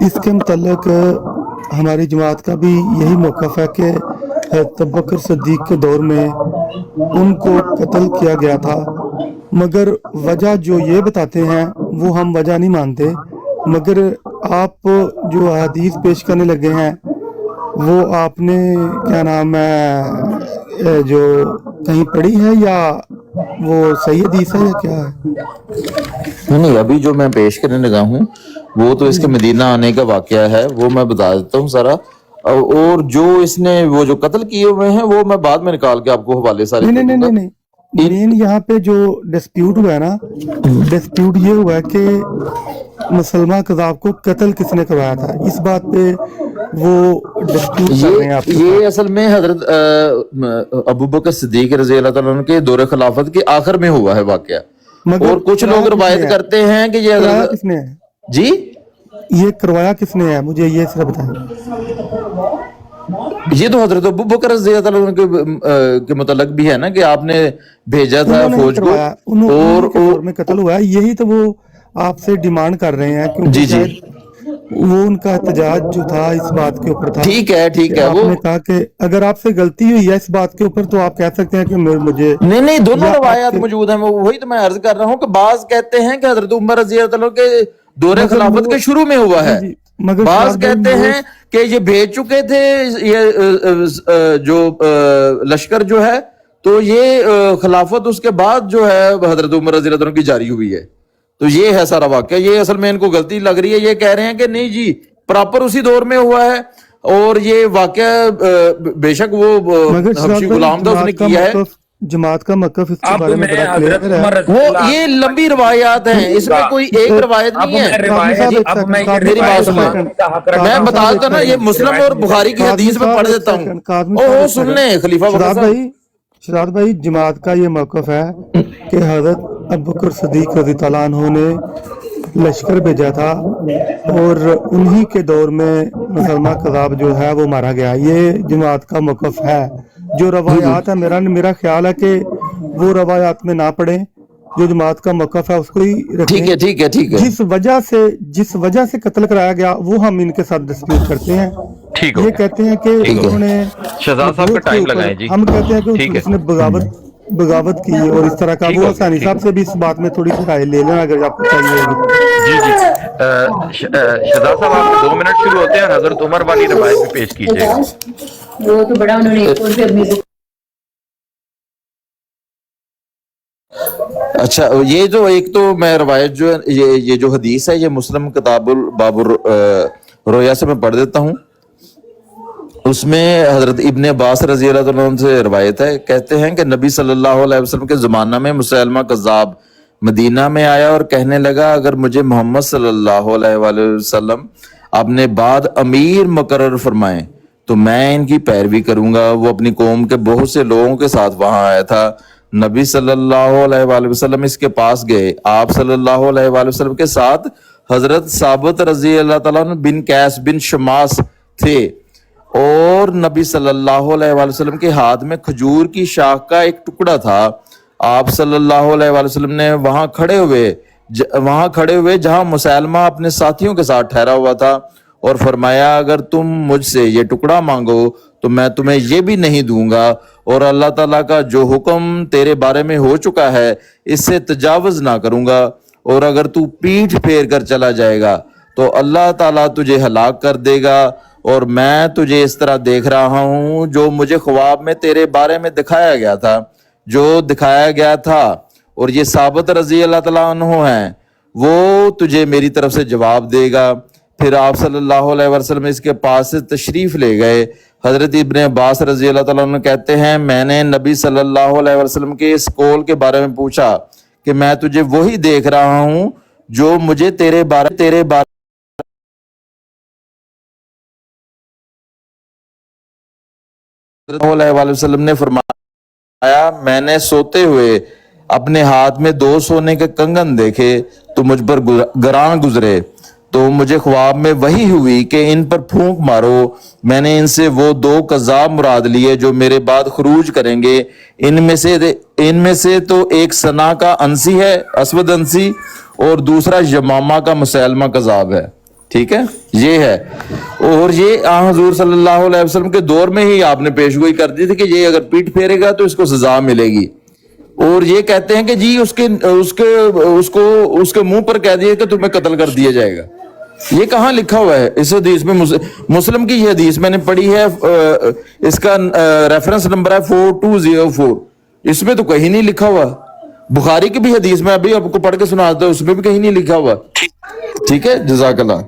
इसके मुतल्लिक हमारी जमात का भी यही मौक़िफ़ है कि अबू बकर सिद्दीक के दौर में उनको कत्ल किया गया था, मगर वजह जो ये बताते हैं वो हम वजह नहीं मानते। मगर आप जो हदीस पेश करने लगे हैं वो आपने क्या नाम है जो कहीं पढ़ी है या वो सही हदीस है या क्या है? नहीं अभी जो मैं पेश करने लगा हूँ वो तो इसके मदीना आने का वाकया है, वो मैं बता देता हूँ सारा। और जो इसने वो जो कत्ल किए हुए हैं वो मैं बाद में निकाल के आपको हवाले सारे नहीं मेन यहाँ पे जो डिस्प्यूट हुआ है ना, डिस्प्यूट ये हुआ है कि मुसलमान कज़ाब को कत्ल किसने करवाया था, इस बात पे वो डिस्प्यूट कर रहे हैं आपके ये साथ। असल में हजरत अबू बकर सिद्दीक रजी अल्लाह तआला अन्हु के दौर खिलाफत के आखिर में हुआ है वाकया। मगर और कुछ कराया लोग किसने रवायत है? करते हैं कि ये कराया हजरत किसने है? जी ये करवाया किसने है, मुझे ये सिर्फ बताएं। ये तो हजरत अबू बकर रज़ी अल्लाह तआला अन्हु के मुतल्लक भी है ना कि आपने भेजा था उन्होंने ही फौज को करवाया, और उन्हीं के दौर में कत्ल हुआ है, यही तो वो आपसे डिमांड कर रहे हैं, क्योंकि जी जी शायद वो उनका एहतजाज जो था इस बात के ऊपर था ठीक कि है वो आपने कहा कि अगर आपसे गलती हुई है इस बात के ऊपर तो आप कह सकते हैं कि मुझे नहीं दोनों या रवायात आपके, मौजूद हैं। वही तो मैं अर्ज कर रहा हूँ कि बाज कहते हैं कि हजरत उमर रजी अल्लाह तआला के दौर मगर खिलाफत वो के शुरू में हुआ जी है। जी, मगर बाज शराब भाई कहते वो हैं कि ये भेज चुके थे ये जो लश्कर जो है, तो ये खिलाफत उसके बाद जो है हजरत उमर रजी अल्लाह तआला की जारी हुई है। तो ये है सारा वाक्य। ये असल में इनको गलती लग रही है, ये कह रहे हैं कि नहीं जी प्रॉपर उसी दौर में हुआ है और ये वाक्य बेशक वो मगर शराब हबशी भाई गुलाम था उसने किया है। जमात का मौक़िफ़ इसके अब बारे में मैं बड़ा हजरत क्लियर है। उमर वो रज़ियल्लाहु ये लंबी रवायात हैं, इसमें कोई एक रवायत अब नहीं मैं है। कादमी रिवायत साहब जी, एक अब सेकंड, मैं ये कादमी मेरी साहब बात एक रिवायत सुने, सेकंड, मानने का हक रखता मैं कादमी हूँ। बता साहब एक देता ना, ये सेकंड, मुस्लिम रिवायत और मुझे बुखारी की कादमी हदीस में साहब पढ़ एक देता हूँ। सेकंड, कादमी साहब ओहो एक सुन सेकंड। ले खलीफा बकर शराब साहब। भाई, शराब भाई, जमात का ये मौक़िफ़ है कि हज़रत अबू बकर सिद्दीक़ रज़ी अल्लाह अन्हु ने लश्कर भेजा था और उन्हीं के दौर में मुसलमान कज़ाब जो है वो मारा गया। ये जमात का मौक़िफ़ है। जो रवायात है, मेरा ख्याल है कि वो रवायात में ना पड़े, जो जमात का मौक़िफ़ है उसको ही ठीक है रखें। ठीक है ठीक है जिस वजह से कत्ल कराया गया वो हम इनके साथ डिस्प्यूट करते हैं। ठीक हो ये गया, कहते हैं कि ठीक हो गया। उन्होंने शहजाद साहब का नबूवत के टाइम ऊपर, लगाएं जी। हम कहते हैं कि ठीक है, उसने बगावत की और इस तरह का। ठीक वो हो गया, हसानी ठीक साहब हो से भी इस बात में थोड़ी सी राय ले लेना अगर आपको चाहिए होगी तो। जी जी। शहजाद साहब आपके 2 मिनट शुरू होते हैं, हजरत उमर वाली रवायत भी पेश कीजिएगा। वो तो बड़ा उन्होंने एक और भी अपनी अच्छा, ये जो एक तो मैं रवायत जो है ये जो हदीस है ये मुस्लिम किताबुल बाबुर रोया से मैं पढ़ देता हूँ। उसमें हजरत इब्ने अब्बास रजी अल्लाह तआला अन्हु से रवायत है, कहते हैं कि नबी सल्लल्लाहु अलैहि वसल्लम के ज़माना में मुसैलमा कज़्ज़ाब मदीना में आया और कहने लगा अगर मुझे मोहम्मद सल्लल्लाहु अलैहि वसल्लम अपने बाद अमीर मुकर्रर फरमाएं तो मैं इनकी पैरवी करूंगा। वो अपनी कौम के बहुत से लोगों के साथ वहां आया था। नबी सल्लल्लाहु अलैहि वसल्लम इसके पास गए। आप सल्लल्लाहु अलैहि वसल्लम के साथ हजरत साबित रजी अल्लाह तआला अन्हु बिन कैस बिन शमास थे और नबी सल्लल्लाहु अलैहि वसल्लम के हाथ में खजूर की शाख का एक टुकड़ा था। आप सल्लल्लाहु अलैहि वसल्लम ने वहां खड़े हुए जहां मुसैलमा अपने साथियों के साथ ठहरा हुआ था और फरमाया अगर तुम मुझसे ये टुकड़ा मांगो तो मैं तुम्हें ये भी नहीं दूंगा और अल्लाह ताला का जो हुक्म तेरे बारे में हो चुका है इससे तजावुज ना करूंगा और अगर तू पीठ फेर कर चला जाएगा तो अल्लाह ताला तुझे हलाक कर देगा और मैं तुझे इस तरह देख रहा हूं जो मुझे ख्वाब में तेरे बारे में दिखाया गया था और ये साबित रजी अल्लाह तआला अन्हु हैं, वो तुझे मेरी तरफ से जवाब देगा। फिर आप सल्लल्लाहु अलैहि वसल्लम इसके पास से तशरीफ ले गए। हजरत इब्ने अब्बास रजी अल्लाह तआला अन्हु कहते हैं मैंने नबी सल्लल्लाहु अलैहि वसल्लम के इस कौल के बारे में पूछा कि मैं तुझे वही देख रहा हूं जो मुझे तेरे बारे वसल्लम ने फरमाया मैंने सोते हुए अपने हाथ में 2 सोने के कंगन देखे तो मुझ पर गरां गुजरे तो मुझे ख्वाब में वही हुई कि इन पर फूंक मारो। मैंने इनसे वो 2 कज़ाब मुराद लिए जो मेरे बाद खरूज करेंगे। इनमें से तो एक सना का अंसी है असवद अंसी और दूसरा यमामा का मुसैलमा कज़ाब है। ठीक है, ये है। और ये हजूर सल्लल्लाहु अलैहि वसल्लम के दौर में ही आपने पेशगोई कर दी थी कि ये अगर पीठ फेरेगा तो इसको सजा मिलेगी। और ये कहते हैं कि जी उसके मुंह पर कह दिया कि तुम्हें कत्ल कर दिया जाएगा। ये कहाँ लिखा हुआ है इस हदीस में? मुस्लिम की ये हदीस मैंने पढ़ी है, इसका रेफरेंस नंबर है 4204। इसमें तो कहीं नहीं लिखा हुआ। बुखारी की भी हदीस में अभी आपको पढ़ के सुनाता हूं, उसमें भी कहीं नहीं लिखा हुआ। ठीक है, जज़ाकल्लाह।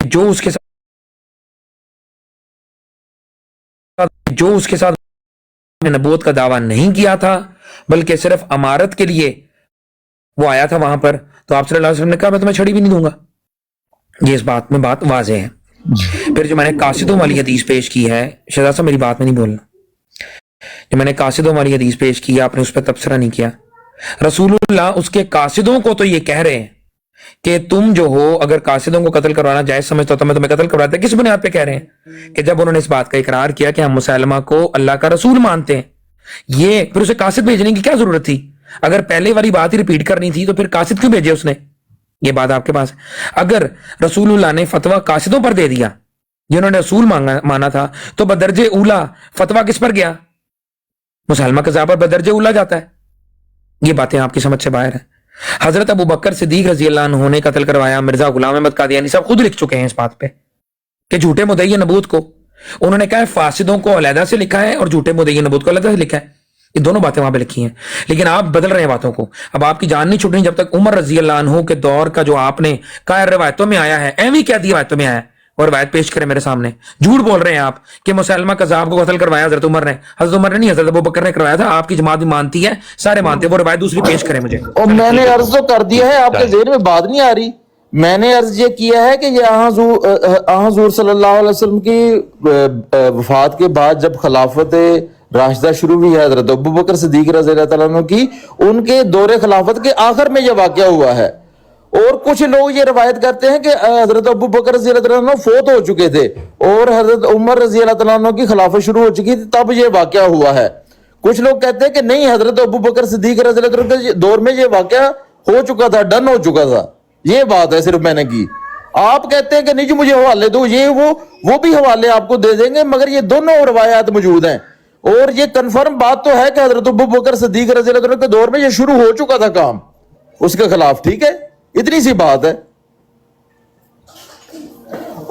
जो उसके साथ नबूवत का दावा नहीं किया था बल्कि सिर्फ अमारत के लिए वो आया था वहां पर, तो आप सल्लल्लाहु अलैहि वसल्लम ने कहा मैं तुम्हें छड़ी भी नहीं दूंगा। ये इस बात में बात वाज़ेह है। फिर जो मैंने कासिदों वाली हदीस पेश की है, शहजाद साहब मेरी बात में नहीं बोलना, जो मैंने कासिदों वाली हदीस पेश की आपने उस पर तबसरा नहीं किया। रसूलुल्लाह उसके कासिदों को तो ये कह रहे हैं कि तुम जो हो अगर कासिदों को कत्ल करवाना जायज समझते हो तो मैं तुम्हें कत्ल करवाता। किस बुनियाद पे कह रहे हैं? कि जब उन्होंने इस बात का इकरार किया कि हम मुसलमा को अल्लाह का रसूल मानते हैं, ये फिर उसे कासिद भेजने की क्या जरूरत थी? अगर पहले वाली बात ही रिपीट करनी थी तो फिर कासिद क्यों भेजे उसने? ये बात आपके पास है। अगर रसूलुल्लाह ने फतवा कासिदों पर दे दिया जिन्होंने रसूल माना था, तो बदरजे उला फतवा किस पर गया? मुसलमा कज़ा पर बदरजे उला जाता है। ये बातें आपकी समझ से बाहर है। हजरत अबू बकर सिद्दीक रजी अल्लाह अन्हु ने कत्ल करवाया, मिर्जा गुलाम अहमद कादियानी साहब खुद लिख चुके हैं इस बात पे कि झूठे मुद्दई नबूत को उन्होंने कहा है फासिदों को अलहदा से लिखा है और झूठे मुद्दई नबूत को अलहदा से लिखा है। ये दोनों बातें वहां पे लिखी हैं, लेकिन आप बदल रहे हैं बातों को। अब आपकी जान नहीं छूटनी जब तक उमर रजी अल्लाह अन्हु के दौर का जो आपने कहा रिवायतों में आया है, एवं क्या दिया रिवायतों में आया है, और रिवायत पेश करें मेरे सामने। झूठ बोल रहे हैं आप कि मुसलमा कज़ाब को कत्ल करवाया हजरत उमर ने। हजरत उमर ने नहीं, हजरत अबू बकर ने करवाया था। आपकी जमात भी मानती है, सारे मानते हैं। वो रिवायत दूसरी पेश करें मुझे। और मैंने अर्ज तो कर दिया है, आपके ज़हन में बात नहीं आ रही। मैंने अर्ज ये किया है कि ये हुज़ूर सल्लल्लाहु अलैहि वसल्लम की वफात के बाद जब खिलाफत राशिदा शुरू हुई है हजरत अबू बकर सिद्दीक रज़ी अल्लाह तआला अन्हु की, उनके दौरे खिलाफत के आखिर में यह वाक़या हुआ है। और कुछ लोग ये रवायत करते हैं कि हजरत अबू बकर रज़ी अल्लाह तआला अन्हु फौत हो चुके थे और हजरत उमर रज़ी अल्लाह तआला अन्हु की खिलाफत शुरू हो चुकी थी, तब ये वाक़या हुआ है। कुछ लोग कहते हैं कि नहीं, हजरत अबू बकर सिद्दीक रज़ी अल्लाह तआला अन्हु के दौर में ये वाक़या हो चुका था, डन हो चुका था। ये बात है सिर्फ मैंने की। आप कहते हैं कि नहीं जी मुझे हवाले दो, ये वो भी हवाले आपको दे देंगे, मगर ये दोनों रवायात मौजूद हैं और ये कंफर्म बात तो है कि हजरत अबू बकर सिद्दीक रज़ी अल्लाह तआला के दौर में ये शुरू हो चुका था काम उसके खिलाफ। ठीक है, इतनी सी बात है।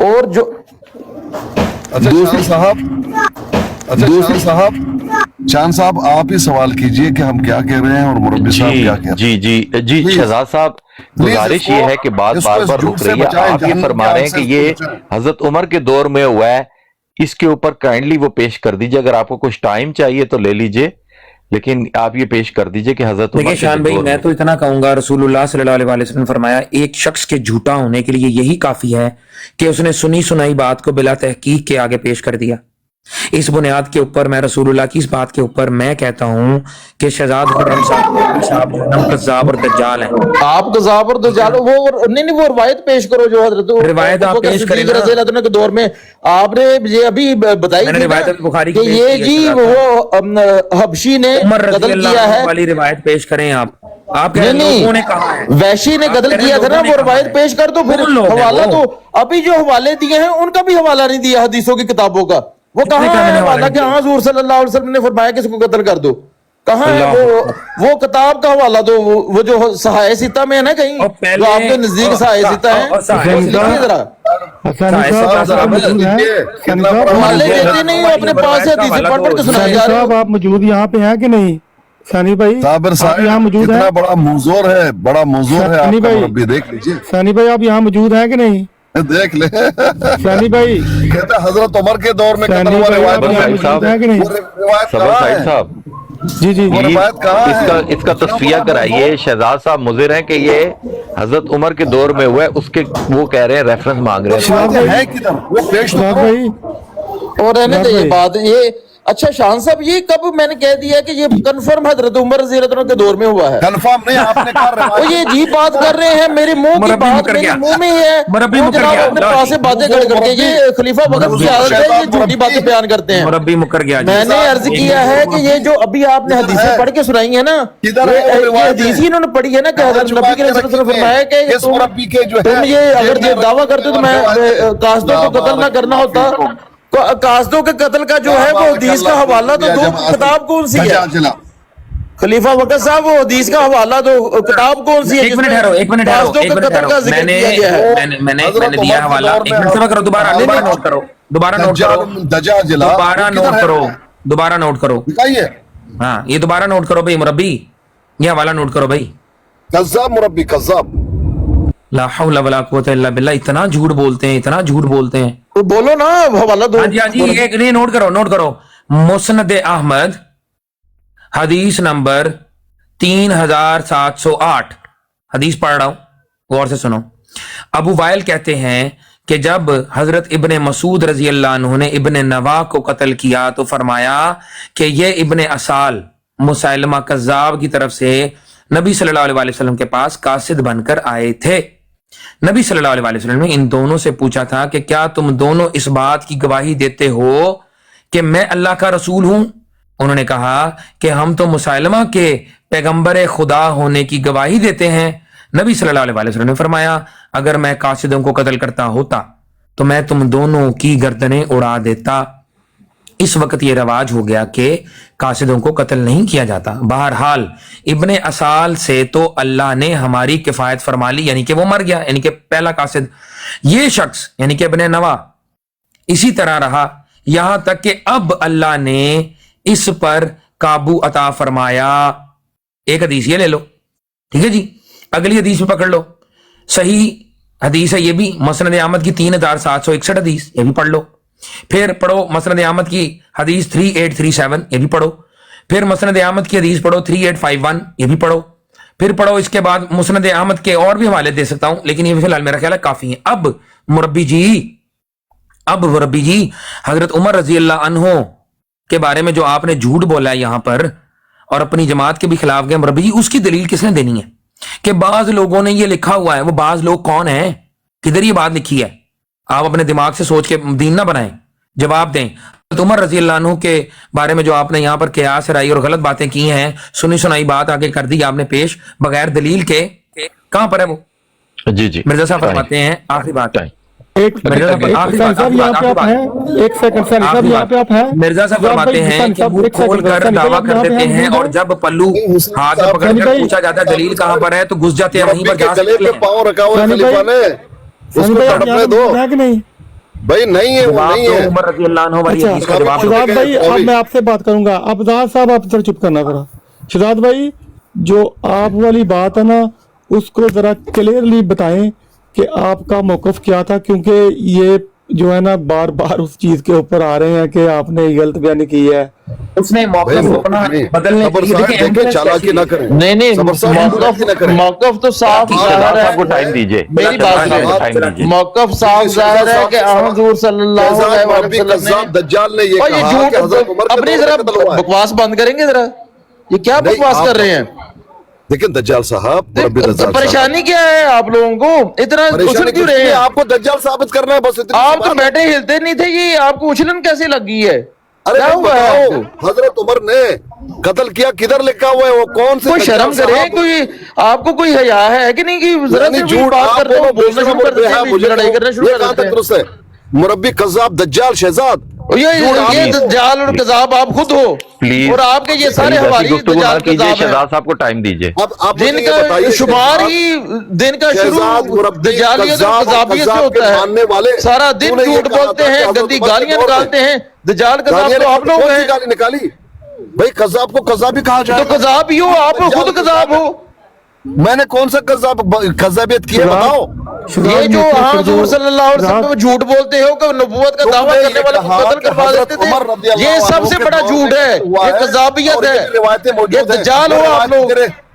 और जो चांद साहब आप ही सवाल कीजिए कि हम क्या कह रहे हैं और मुरब्बी साहब क्या कह रहे हैं। जी शहजाद साहब, गुजारिश ये है कि बात बार बार रुक रही है। आप ये फरमा रहे हैं कि ये हजरत उमर के दौर में हुआ है, इसके ऊपर काइंडली वो पेश कर दीजिए। अगर आपको कुछ टाइम चाहिए तो ले लीजिए, लेकिन आप ये पेश कर दीजिए कि हजरत उमर। देखिए शान भाई, मैं तो इतना कहूंगा, रसूलुल्लाह सल्लल्लाहु अलैहि वसल्लम ने फरमाया एक शख्स के झूठा होने के लिए यही काफी है कि उसने सुनी सुनाई बात को बिला तहकीक के आगे पेश कर दिया। इस बुनियाद के ऊपर मैं रसूलुल्लाह की इस बात के ऊपर मैं कहता हूं कि शहजाद खुर्रम साहब कज़्ज़ाब और दज्जाल हैं। आप कज़्ज़ाब और दज्जाल वो नहीं वो रिवायत पेश करो जो हजरत रिवायत आप पेश करें ना। के दौर में आपने ये अभी बताई थी रिवायत बुखारी कि ये जी वो हबशी ने कत्ल किया है वाली रिवायत पेश करें आप लोगों ने कहा है वैशी ने कत्ल किया था ना, वो रिवायत पेश कर दो। फिर हवाला तो अभी जो हवाले दिए हैं उनका भी हवाला नहीं दिया हदीसों की किताबों का। वो कहाँ है हवाला कि हाँ हुज़ूर सल्लल्लाहु अलैहि वसल्लम ने फरमाया कि इसको कत्ल कर दो? कहाँ है वो किताब का हवाला दो, वो जो सहाय सीता में है ना कहीं, जो आपके नजदीक सहाय सीता है, हवाले देते नहीं अपने पास है, हदीसें पढ़ पढ़ के सुनाए जा रहे हैं। आप मौजूद यहाँ पे हैं कि नहीं सानी भाई? साबिर साहब यहाँ मौजूद है? बड़ा मौजूद है, बड़ा मौजूद है आपका मुरब्बी, देख लीजिए। सानी भाई आप यहाँ मौजूद हैं कि नहीं? देख ले सानी भाई कहता हजरत उमर के दौर में कत्ल हुआ रिवायत है कि नहीं? साहब जी जी इसका तस्वीर कराइए। शहजाद साहब मुज़िर हैं कि ये हजरत उमर के दौर में हुआ है, उसके वो कह रहे हैं, रेफरेंस मांग रहे हैं। और रहने दे ये बात ये। अच्छा शान साहब, ये कब मैंने कह दिया कि ये कंफर्म हजरत उमर रज़ी अल्लाह अन्हु के दौर में हुआ है? कंफर्म नहीं, आपने कहा ये जी बात कर रहे हैं, मेरे मुंह की बात मेरे मुंह में ही है। अपने पास से बातें करके ये खलीफा वक्त की आदत है, ये झूठी बातें बयान करते हैं। मैंने अर्ज किया है कि ये जो अभी आपने हदीसें पढ़ के सुनाई है ना, हदीस ही इन्होंने पढ़ी है ना कि हजरत नबी के रसूल फरमाया कि तुम ये अगर ये दावा करते तो मैं कासदों को कत्ल ना करना होता। कासदों के कत्ल का जो है वो हदीस का हवाला तो दो, किताब कौन सी है? खलीफा वक्त साहब वो हदीस का हवाला दो, किताब कौन सी है? एक मिनट ठहरो कासदों के कत्ल का जिक्र किया गया है। मैंने दिया हवाला। एक मिनट से करो, दोबारा नोट करो, दोबारा नोट करो। हाँ ये दोबारा नोट करो भाई मुरब्बी, ये हवाला नोट करो भाई। कज़्ज़ाब मुरब्बी कज़्ज़ाब ला हौला वला कुव्वता इल्ला बिल्लाह, इतना झूठ बोलते हैं, इतना झूठ बोलते हैं। तो बोलो ना, हवाला दो। हाँ जी, एक ये नोट करो। मुस्नद अहमद हदीस नंबर 3708, हदीस पढ़ रहा हूं, गौर से सुनो। अबू वाइल कहते हैं कि जब हजरत इब्ने मसूद रजी अल्लाह अन्हु ने इब्ने नवा को कत्ल किया तो फरमाया कि ये इब्ने असाल मुसैलमा कज़्ज़ाब की तरफ से नबी सल्लल्लाहु अलैहि वसल्लम के पास कासिद बनकर आए थे। नबी सल्लल्लाहु अलैहि वसल्लम ने इन दोनों से पूछा था कि क्या तुम दोनों इस बात की गवाही देते हो कि मैं अल्लाह का रसूल हूं? उन्होंने कहा कि हम तो मुसैलमा के पैगंबर खुदा होने की गवाही देते हैं। नबी सल्लल्लाहु अलैहि वसल्लम ने फरमाया, अगर मैं कासिदों को कत्ल करता होता तो मैं तुम दोनों की गर्दनें उड़ा देता। इस वक्त ये रवाज हो गया कि कासिदों को कत्ल नहीं किया जाता। बहरहाल इब्ने असाल से तो अल्लाह ने हमारी किफायत फरमा ली, यानी कि वो मर गया, यानी कि पहला कासिद। ये शख्स यानी कि इब्ने नवा इसी तरह रहा यहां तक कि अब अल्लाह ने इस पर काबू अता फरमाया। एक हदीस ये ले लो, ठीक है जी। अगली हदीस में पकड़ लो, सही हदीस है ये भी, मसनद अहमद की 3761 हदीस, ये भी पढ़ लो। फिर पढ़ो मसनद अहमद की हदीस 3837, ये भी पढ़ो। फिर मसनद अहमद की हदीस पढ़ो 3851, ये भी पढ़ो। फिर पढ़ो इसके बाद मुस्नद अहमद के और भी हवाले दे सकता हूं, लेकिन ये फिलहाल मेरा ख्याल है काफी है। अब मुरब्बी जी हजरत उमर रजी अल्लाह अन्हो के बारे में जो आपने झूठ बोला है यहां पर और अपनी जमात के भी खिलाफ गए, मुरब्बी जी उसकी दलील किसने देनी है? कि बाज लोगों ने ये लिखा हुआ है, वो बाज लोग कौन है, किधर ये बात लिखी है? आप अपने दिमाग से सोच के दीन ना बनाएं, जवाब दें। तो उमर रजी अल्लाह अन्हु के बारे में जो आपने यहाँ पर कियास राई और गलत बातें की हैं, सुनी सुनाई बात आगे कर दी आपने पेश बगैर दलील के, कहां पर है वो? जी मिर्जा साहब फरमाते हैं आखिरी बात, एक सेकंड सर, यहाँ पे आप हैं, एक सेकंड सर, यहाँ पे आप हैं। मिर्जा साहब फरमाते हैं कि मुंह खोल कर दावा कर देते हैं और जब पल्लू हाथ में पकड़ कर पूछा जाता है दलील कहां पर है तो घुस जाते हैं वहीं पर। गले पे पाँव रखा हुआ है खलीफा ने, उसको तड़पने दो भाई। नहीं है, वो नहीं है। उमर रज़ी अल्लाह अन्हु वाली हदीस का जवाब शहजाद भाई, अब मैं आपसे बात करूंगा। अब्दाल साहब आप जरा चुप करना जरा। शहजाद भाई, जो आप वाली बात है ना, उसको जरा क्लियरली बताएं कि आपका मौकफ क्या था, क्योंकि ये जो है ना बार बार उस चीज के ऊपर आ रहे हैं कि आपने गलत बयानी की है। उसने मौकफ अपना बदलने के लिए देखें, चालाकी ना करें। नहीं, मौकफ तो साफ जाहिर है। आपको टाइम दीजिए, मेरी बात सुनिए, मौकफ साफ जाहिर है कि हुजूर सल्लल्लाहु अलैहि वसल्लम ने दज्जाल ने ये और ये कहा कि हज़रत उमर के अपनी दौर जरा में कत्ल हुआ है। बकवास बंद करेंगे जरा, ये क्या नहीं, बकवास कर रहे हैं? लेकिन दज्जाल साहब, मुरब्बी दज्जाल साहब, परेशानी क्या है आप लोगों को? इतना उछल क्यों रहे हैं? आपको दज्जाल साबित करना है बस, इतनी आप तो बैठे हिलते नहीं थे, ये आपको उछलन कैसे लग गई है? अरे क्या हुआ है बताओ, आपको? हजरत उमर ने कत्ल किया, किधर लिखा हुआ है? वो कौन से कोई दज्जाल शर्म करे, साहब? कोई आपको कोई हया है कि नहीं कि जरा नहीं, से झूठ बात करते हो, बोलना शुरू कर देते हैं, मुझे लड़ाई करना शुरू ये कर कहां देते तक हैं। दुरुस्त है? मुरब्बी कज़्ज़ाब दज्जाल शहजाद, ये दज्जाल और कज़ाब आप खुद हो, प्लीज, और आपके ये सारे हवारी दज्जाल कज़ाब शहजाद साहब को टाइम दीजिए। अब आप मुझे दिन ये का बताइए, शुमार ही दिन का शहजाद, शुरू मुरब्बी, दज्जालियत और कज़ाबियत से होता मानने वाले, है। सारा दिन तूने ये झूठ कहा बोलते था कि हैं, हज़रत गंदी उमर के गालियां दौर में- निकालते हैं। दज्जाल कज़ाब गालियां तो आप लोग कौन सी हैं, गाली निकाली भाई? कज़्ज़ाब को कज़्ज़ाब ही कहा जाए तो कज़ाब ही हो, आप खुद कज़ाब हो। मैंने कौन सा कज़्ज़ाबियत की है बताओ? ये जो हुजूर सल्लल्लाहु अलैहि वसल्लम झूठ बोलते हो कि नबूवत का दावा करने वाले को कत्ल करवा देते थे, ये सबसे बड़ा झूठ है, ये कज़ाबियत है, ये दज्जाल हो आप लोग।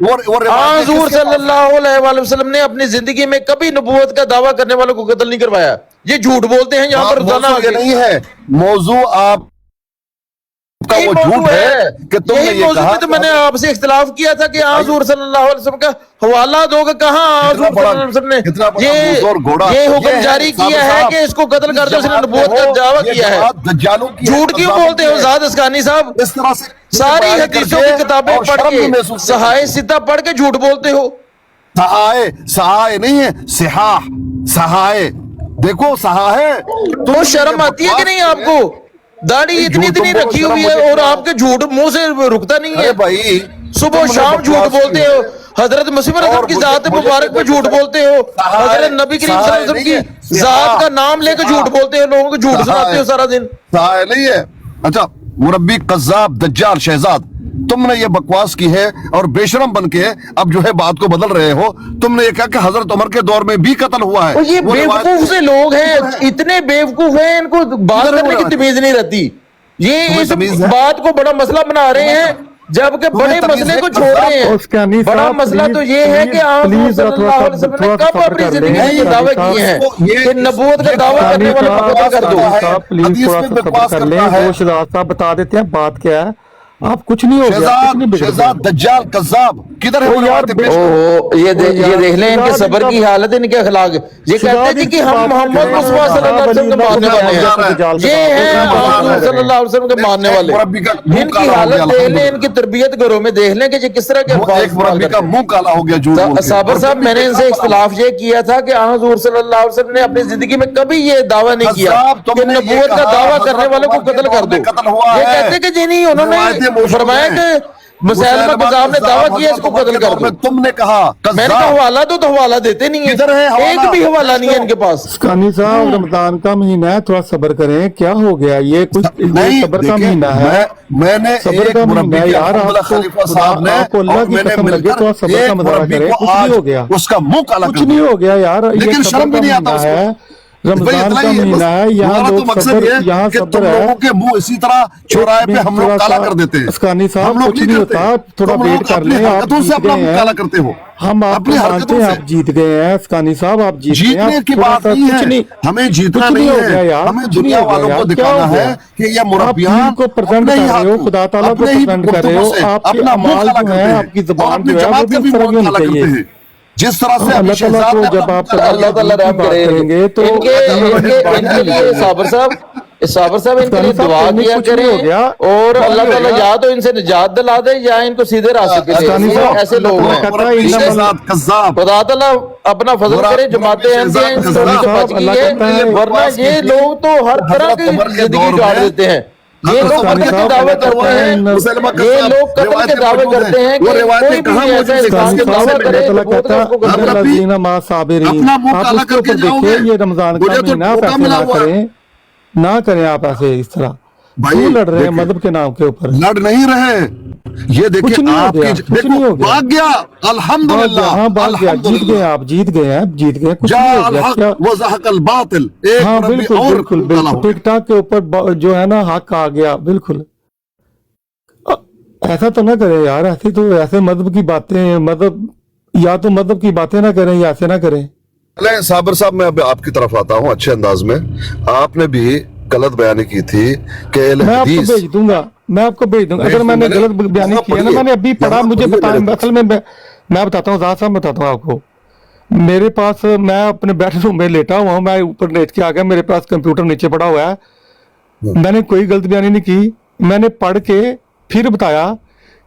हुजूर सल्लल्लाहु अलैहि वसल्लम ने अपनी जिंदगी में कभी नबूवत का दावा करने वालों को कत्ल नहीं करवाया। ये झूठ बोलते हैं यहाँ पर रोजाना आके। नहीं है मौजू आप का वो झूठ है कि तुमने यही ये मौजू कहा पे तो मैंने आपसे इख्तिलाफ किया था कि हुजूर सल्लल्लाहु अलैहि वसल्लम का हवाला दोगे, कहाँ हुजूर सल्लल्लाहु अलैहि वसल्लम ने ये हुक्म जारी किया है कि इसको कत्ल कर दो, उसने नबूवत का दावा किया है। झूठ क्यों बोलते हो ज़ाद अस्कानी साहब? इस तरह से सारी हदीसों की किताबें पढ़ के, सहाय सिद्धा पढ़ के झूठ बोलते हो। सहाय नहीं है, सिहाह, सहाय, देखो सहाय। तो शर्म आती है कि नहीं आपको? दाढ़ी इतनी इतनी रखी हुई है और आपके झूठ मुंह से रुकता नहीं है भाई। सुबह शाम झूठ बोलते हो, हजरत मसीह रसूल की जात मुबारक पे झूठ बोलते हो, हजरत नबी करीम सल्लल्लाहु अलैहि वसल्लम की जात का नाम लेकर झूठ बोलते हो, लोगों को झूठ सुनाते हो सारा दिन। सहाय नहीं है। अच्छा, मुरब्बी कज़्ज़ाब दज्जाल शहजाद, तुमने ये बकवास की है और बेशरम बन के अब जो है बात को बदल रहे हो। तुमने ये कहा कि हजरत उमर के दौर में भी कत्ल हुआ है। और ये वो बेवकूफ रिवायत- से लोग हैं, इतने बेवकूफ हैं, इनको बात किधर है करने वो की तमीज नहीं रहती। ये तुम्हें इस तमीज है? बात को बड़ा मसला बना रहे हैं, जबकि तुम्हें बड़े तमीज मसले है? को छोड़ रहे और उसका नहीं हैं। बड़ा साहब, मसला प्लीज- तो ये है कि आप प्लीज सल्लल्लाहु अलैहि वसल्लम ने थोड़ा कब सब्र अपनी कर जिंदगी लें। में ये दावे किए हैं ये- कि नबूवत का दावा करने वाले को कत्ल कर दो। साहब प्लीज हदीस थोड़ा में सा सब्र बकवास कर लें, करता है। वो शहजाद साहब बता देते हैं बात क्या है। आप कुछ नहीं हो गया, कुछ शहजाद नहीं बिगड़ शहजाद गया। दज्जाल कज़्ज़ाब किधर है? ओ वो यार, रिवायतें पेश करो। ओहो, ये देख लें इनके शहजाद सब्र की इनका- हालत, इनके अखलाक। ये कहते थे कि हम मोहम्मद मुस्तफा सल्लल्लाहु अलैहि वसल्लम के मानने वाले हैं, ये हैं आप सल्लल्लाहु अलैहि वसल्लम के मानने वाले। मुरब्बी का मुंह इनकी काला हो हालत गया, देख लें, इनकी तरबियत घरों में देख लें कि ये किस तरह के वो अल्फाज एक इस्तेमाल मुरब्बी का करते हैं। मुंह काला हो गया झूठ बोल के। साबर साहब, मैंने इनसे इख्तिलाफ ये किया था कि हुज़ूर सल्लल्लाहु अलैहि वसल्लम ने अपनी जिंदगी में कभी ये दावा नहीं किया साहब, कि तुमने ये नबूवत का कहा, दावा करने हज़रत वालों को उमर के कत्ल कर दौर में दो। कत्ल हुआ ये है। कहते कि जी नहीं, रिवायतें उन्होंने मौजूद फरमाया हैं। कि मुसैलमा कज़्ज़ाब ने दावा किया इसको कत्ल कर दो। तुमने कहा मैंने कहा हवाला तो हवाला देते नहीं किधर है है, हवाला? एक भी हवाला नहीं है इनके पास। सुकानी साहब, रमजान का महीना है, थोड़ा सब्र करें। क्या हो गया? ये कुछ नहीं, सब्र का देखिए, महीना है। मैंने सब्र एक का मुरब्बी महीना है के यार, अब्दुल्ला आपको खलीफा साहब ने आपको अल्लाह और की मैंने कसम लगे मिलकर तो सब्र एक का मुजाहरा मुरब्बी करें। को कुछ नहीं आज हो गया, उसका मुंह काला कुछ कर नहीं दिया। हो गया यार। ये लेकिन सब्र शर्म भी का नहीं आता महीना उसको। है, रमजान इतना का ही है, महीना है। यहाँ हमारा तो लोग मकसद सब्र, ये यहाँ कि तुम सब्र है। लोगों के मुंह इसी तरह चौराहे पे हम लोग काला कर देते हैं। सुकानी साहब, हम लोग कुछ नहीं करते। होता, थोड़ा तुम वेट लोग कर अपनी लें। आप हरकतों से जीत अपना गए मुंह हैं, काला करते हो। हम आपको अपनी मानते हरकतों हैं, से। आप जीत गए हैं। सुकानी साहब, आप जीत गए जीतने हैं। की थोड़ा बात सा नहीं कुछ है, हमें जीतना कुछ नहीं हो गया है, यार, हमें कुछ दुनिया नहीं हो वालों गया को यार। क्या दिखाना हो गया? है कि ये आप मुरब्बियान दीन को प्रेजेंट अपने ही कर रहे हो, हाथों, खुदा ताला को अपने ही प्रेजेंट कर रहे हो। गुफ्तगू से आपकी अपना मुंह अमाल काला जो करते है, हैं आपकी और जुबान अपनी जो है, वो जमात भी का भी इस तरह की मुंह होनी काला चाहिए। करते हैं। जिस तरह से अभी अल्लाह ताला शहजाद को ने जब अपना आप मुंह काला अल्लाह ताला की रहम बात करे। करेंगे तो इनके लिए साबर साहब इनके लिए दुआ किया कुछ नहीं हो करें गया। और अल्लाह ताला या तो इनसे निजात दिला दे या इनको सीधे रास्ते पे ले सुकानी जाए। साहब, ऐसे लोग अल्लाह हैं। कहता है, ठीक है? शहजाद कज़्ज़ाब। खुदा ताला अपना फजल मुराद- करे, जमाते हैं मुराद- इन मुराद- दोनों से बच अल्लाह गई कहता है, है, वरना ये लोग तो हर तरह हज़रत की उमर के जिंदगी दौर गाड़ में देते हैं। ये लोग हज़रत कत्ल के साहब, दावे अल्लाह करते कहता है, हैं, मुसलमान ये कज़्ज़ाब, लोग कत्ल के रिवायतें दावे मौजूद करते हैं हैं। कि वो रिवायतें कोई भी कहाँ ऐसा मौजूद हैं? इंसान सुकानी के दावा साहब, करे अल्लाह तो वो कहता है, उसको कत्ल अगर कर अभी अल्लाज़ीना मा साबिरीन। अपना मुंह आप काला उसके करके ऊपर जाओगे, देखिए, ये रमजान मुझे का तो महीना, धोखा ऐसे मिला ना हुआ है। करें, ना करें आप ऐसे इस तरह। भाई, क्यों लड़ रहे हैं देखिए, मजहब के नाम के ऊपर? लड़ नहीं रहे। ये कुछ देखिए नहीं हो आपकी गया, कुछ देखो नहीं हो गया। भाग गया। अल्हम्दुलिल्लाह, हाँ, भाग गया, जीत गए अल्हम्दुलिल्लाह। आप, जीत गए हैं, जीत गए, कुछ जा नहीं हो गया। अल-हक क्या? व ज़हक़ल बातिल। एक हाँ, मुरब्बी बिल्कुल और बिल्कुल काला हो बिल्कुल, गया। टिकटॉक के ऊपर जो है ना, हक आ गया। बिल्कुल ऐसा तो ना करें यार, ऐसी तो ऐसे मजहब की बातें, मतलब या तो मजहब की बातें ना करें या ऐसे ना करें। चलें साबर साहब, मैं अब आपकी तरफ आता हूँ अच्छे अंदाज में। आपने भी गलत बयानी की थी कि अहले मैं आपको हदीस, भेज दूंगा, मैं आपको भेज दूंगा। भेज अगर दो, मैंने मैंने गलत बयानी यहाँ किया ना, पढ़ी है, मैंने अभी पढ़ा, यहाँ मुझे पढ़ी है पता मेरे है। असल में मैं बताता हूँ, ज़ाहिद साहब बताता हूँ आपको। मेरे पास, मैं अपने बेडरूम में लेटा हुआ हूँ, मैं ऊपर लेट के आ गया, मेरे पास कंप्यूटर नीचे पड़ा हुआ है। मैंने कोई गलत बयानी नहीं की, मैंने पढ़ के फिर बताया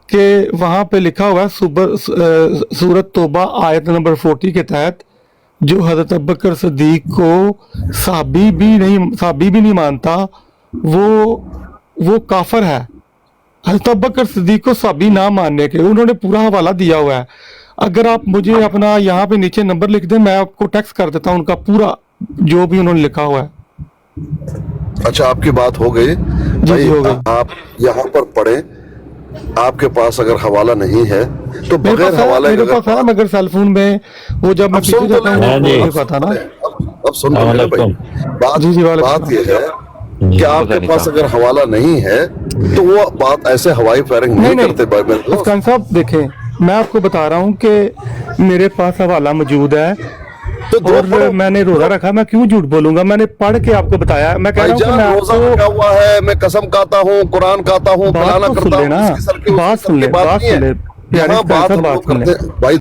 कि वहाँ पे लिखा हुआ है सूरत तौबा आयत नंबर 40 के तहत, जो हजरत अबू बकर सिद्दीक को साहबी भी नहीं मानता, वो काफिर है। हजरत अबू बकर सिद्दीक को साहबी ना मानने के उन्होंने पूरा हवाला दिया हुआ है। अगर आप मुझे अपना यहाँ पे नीचे नंबर लिख दें, मैं आपको टेक्स्ट कर देता हूँ उनका पूरा जो भी उन्होंने लिखा हुआ है। अच्छा आपकी बात हो गई भाई, हो गई। आप यहाँ पर पढ़े। आपके पास अगर हवाला नहीं है तो मेरे बगैर पास हवाले मेरे पास है, मगर सेलफोन में वो जब मैं अब पीछे सुन तो जाता हूँ ले, वो लिखा था ना। अब सुन तो ले भाई, जी, जी, वालेकुम बात ये है कि आपके पास अगर हवाला नहीं है तो वो बात ऐसे हवाई फायरिंग नहीं करते भाई मेरे दोस्त। अफगान साहब देखें, मैं आपको बता रहा हूँ कि मेरे पास हवाला मौजूद है और मैंने रोजा रखा। मैं क्यों झूठ बोलूंगा? मैंने पढ़ के आपको बताया। मैं कह रहा हूँ कि मैं रोजा आपको रखा हुआ है, मैं कसम खाता हूँ, कुरान खाता हूँ, बात फलाना तो सुन करता हूँ, लेना, इसकी सर की बात उसकी सुन सर ले, की बात बात नहीं सुन ले, है। प्यारी यहाँ से बात हम बात लोग सुन ले। करते हैं भाई।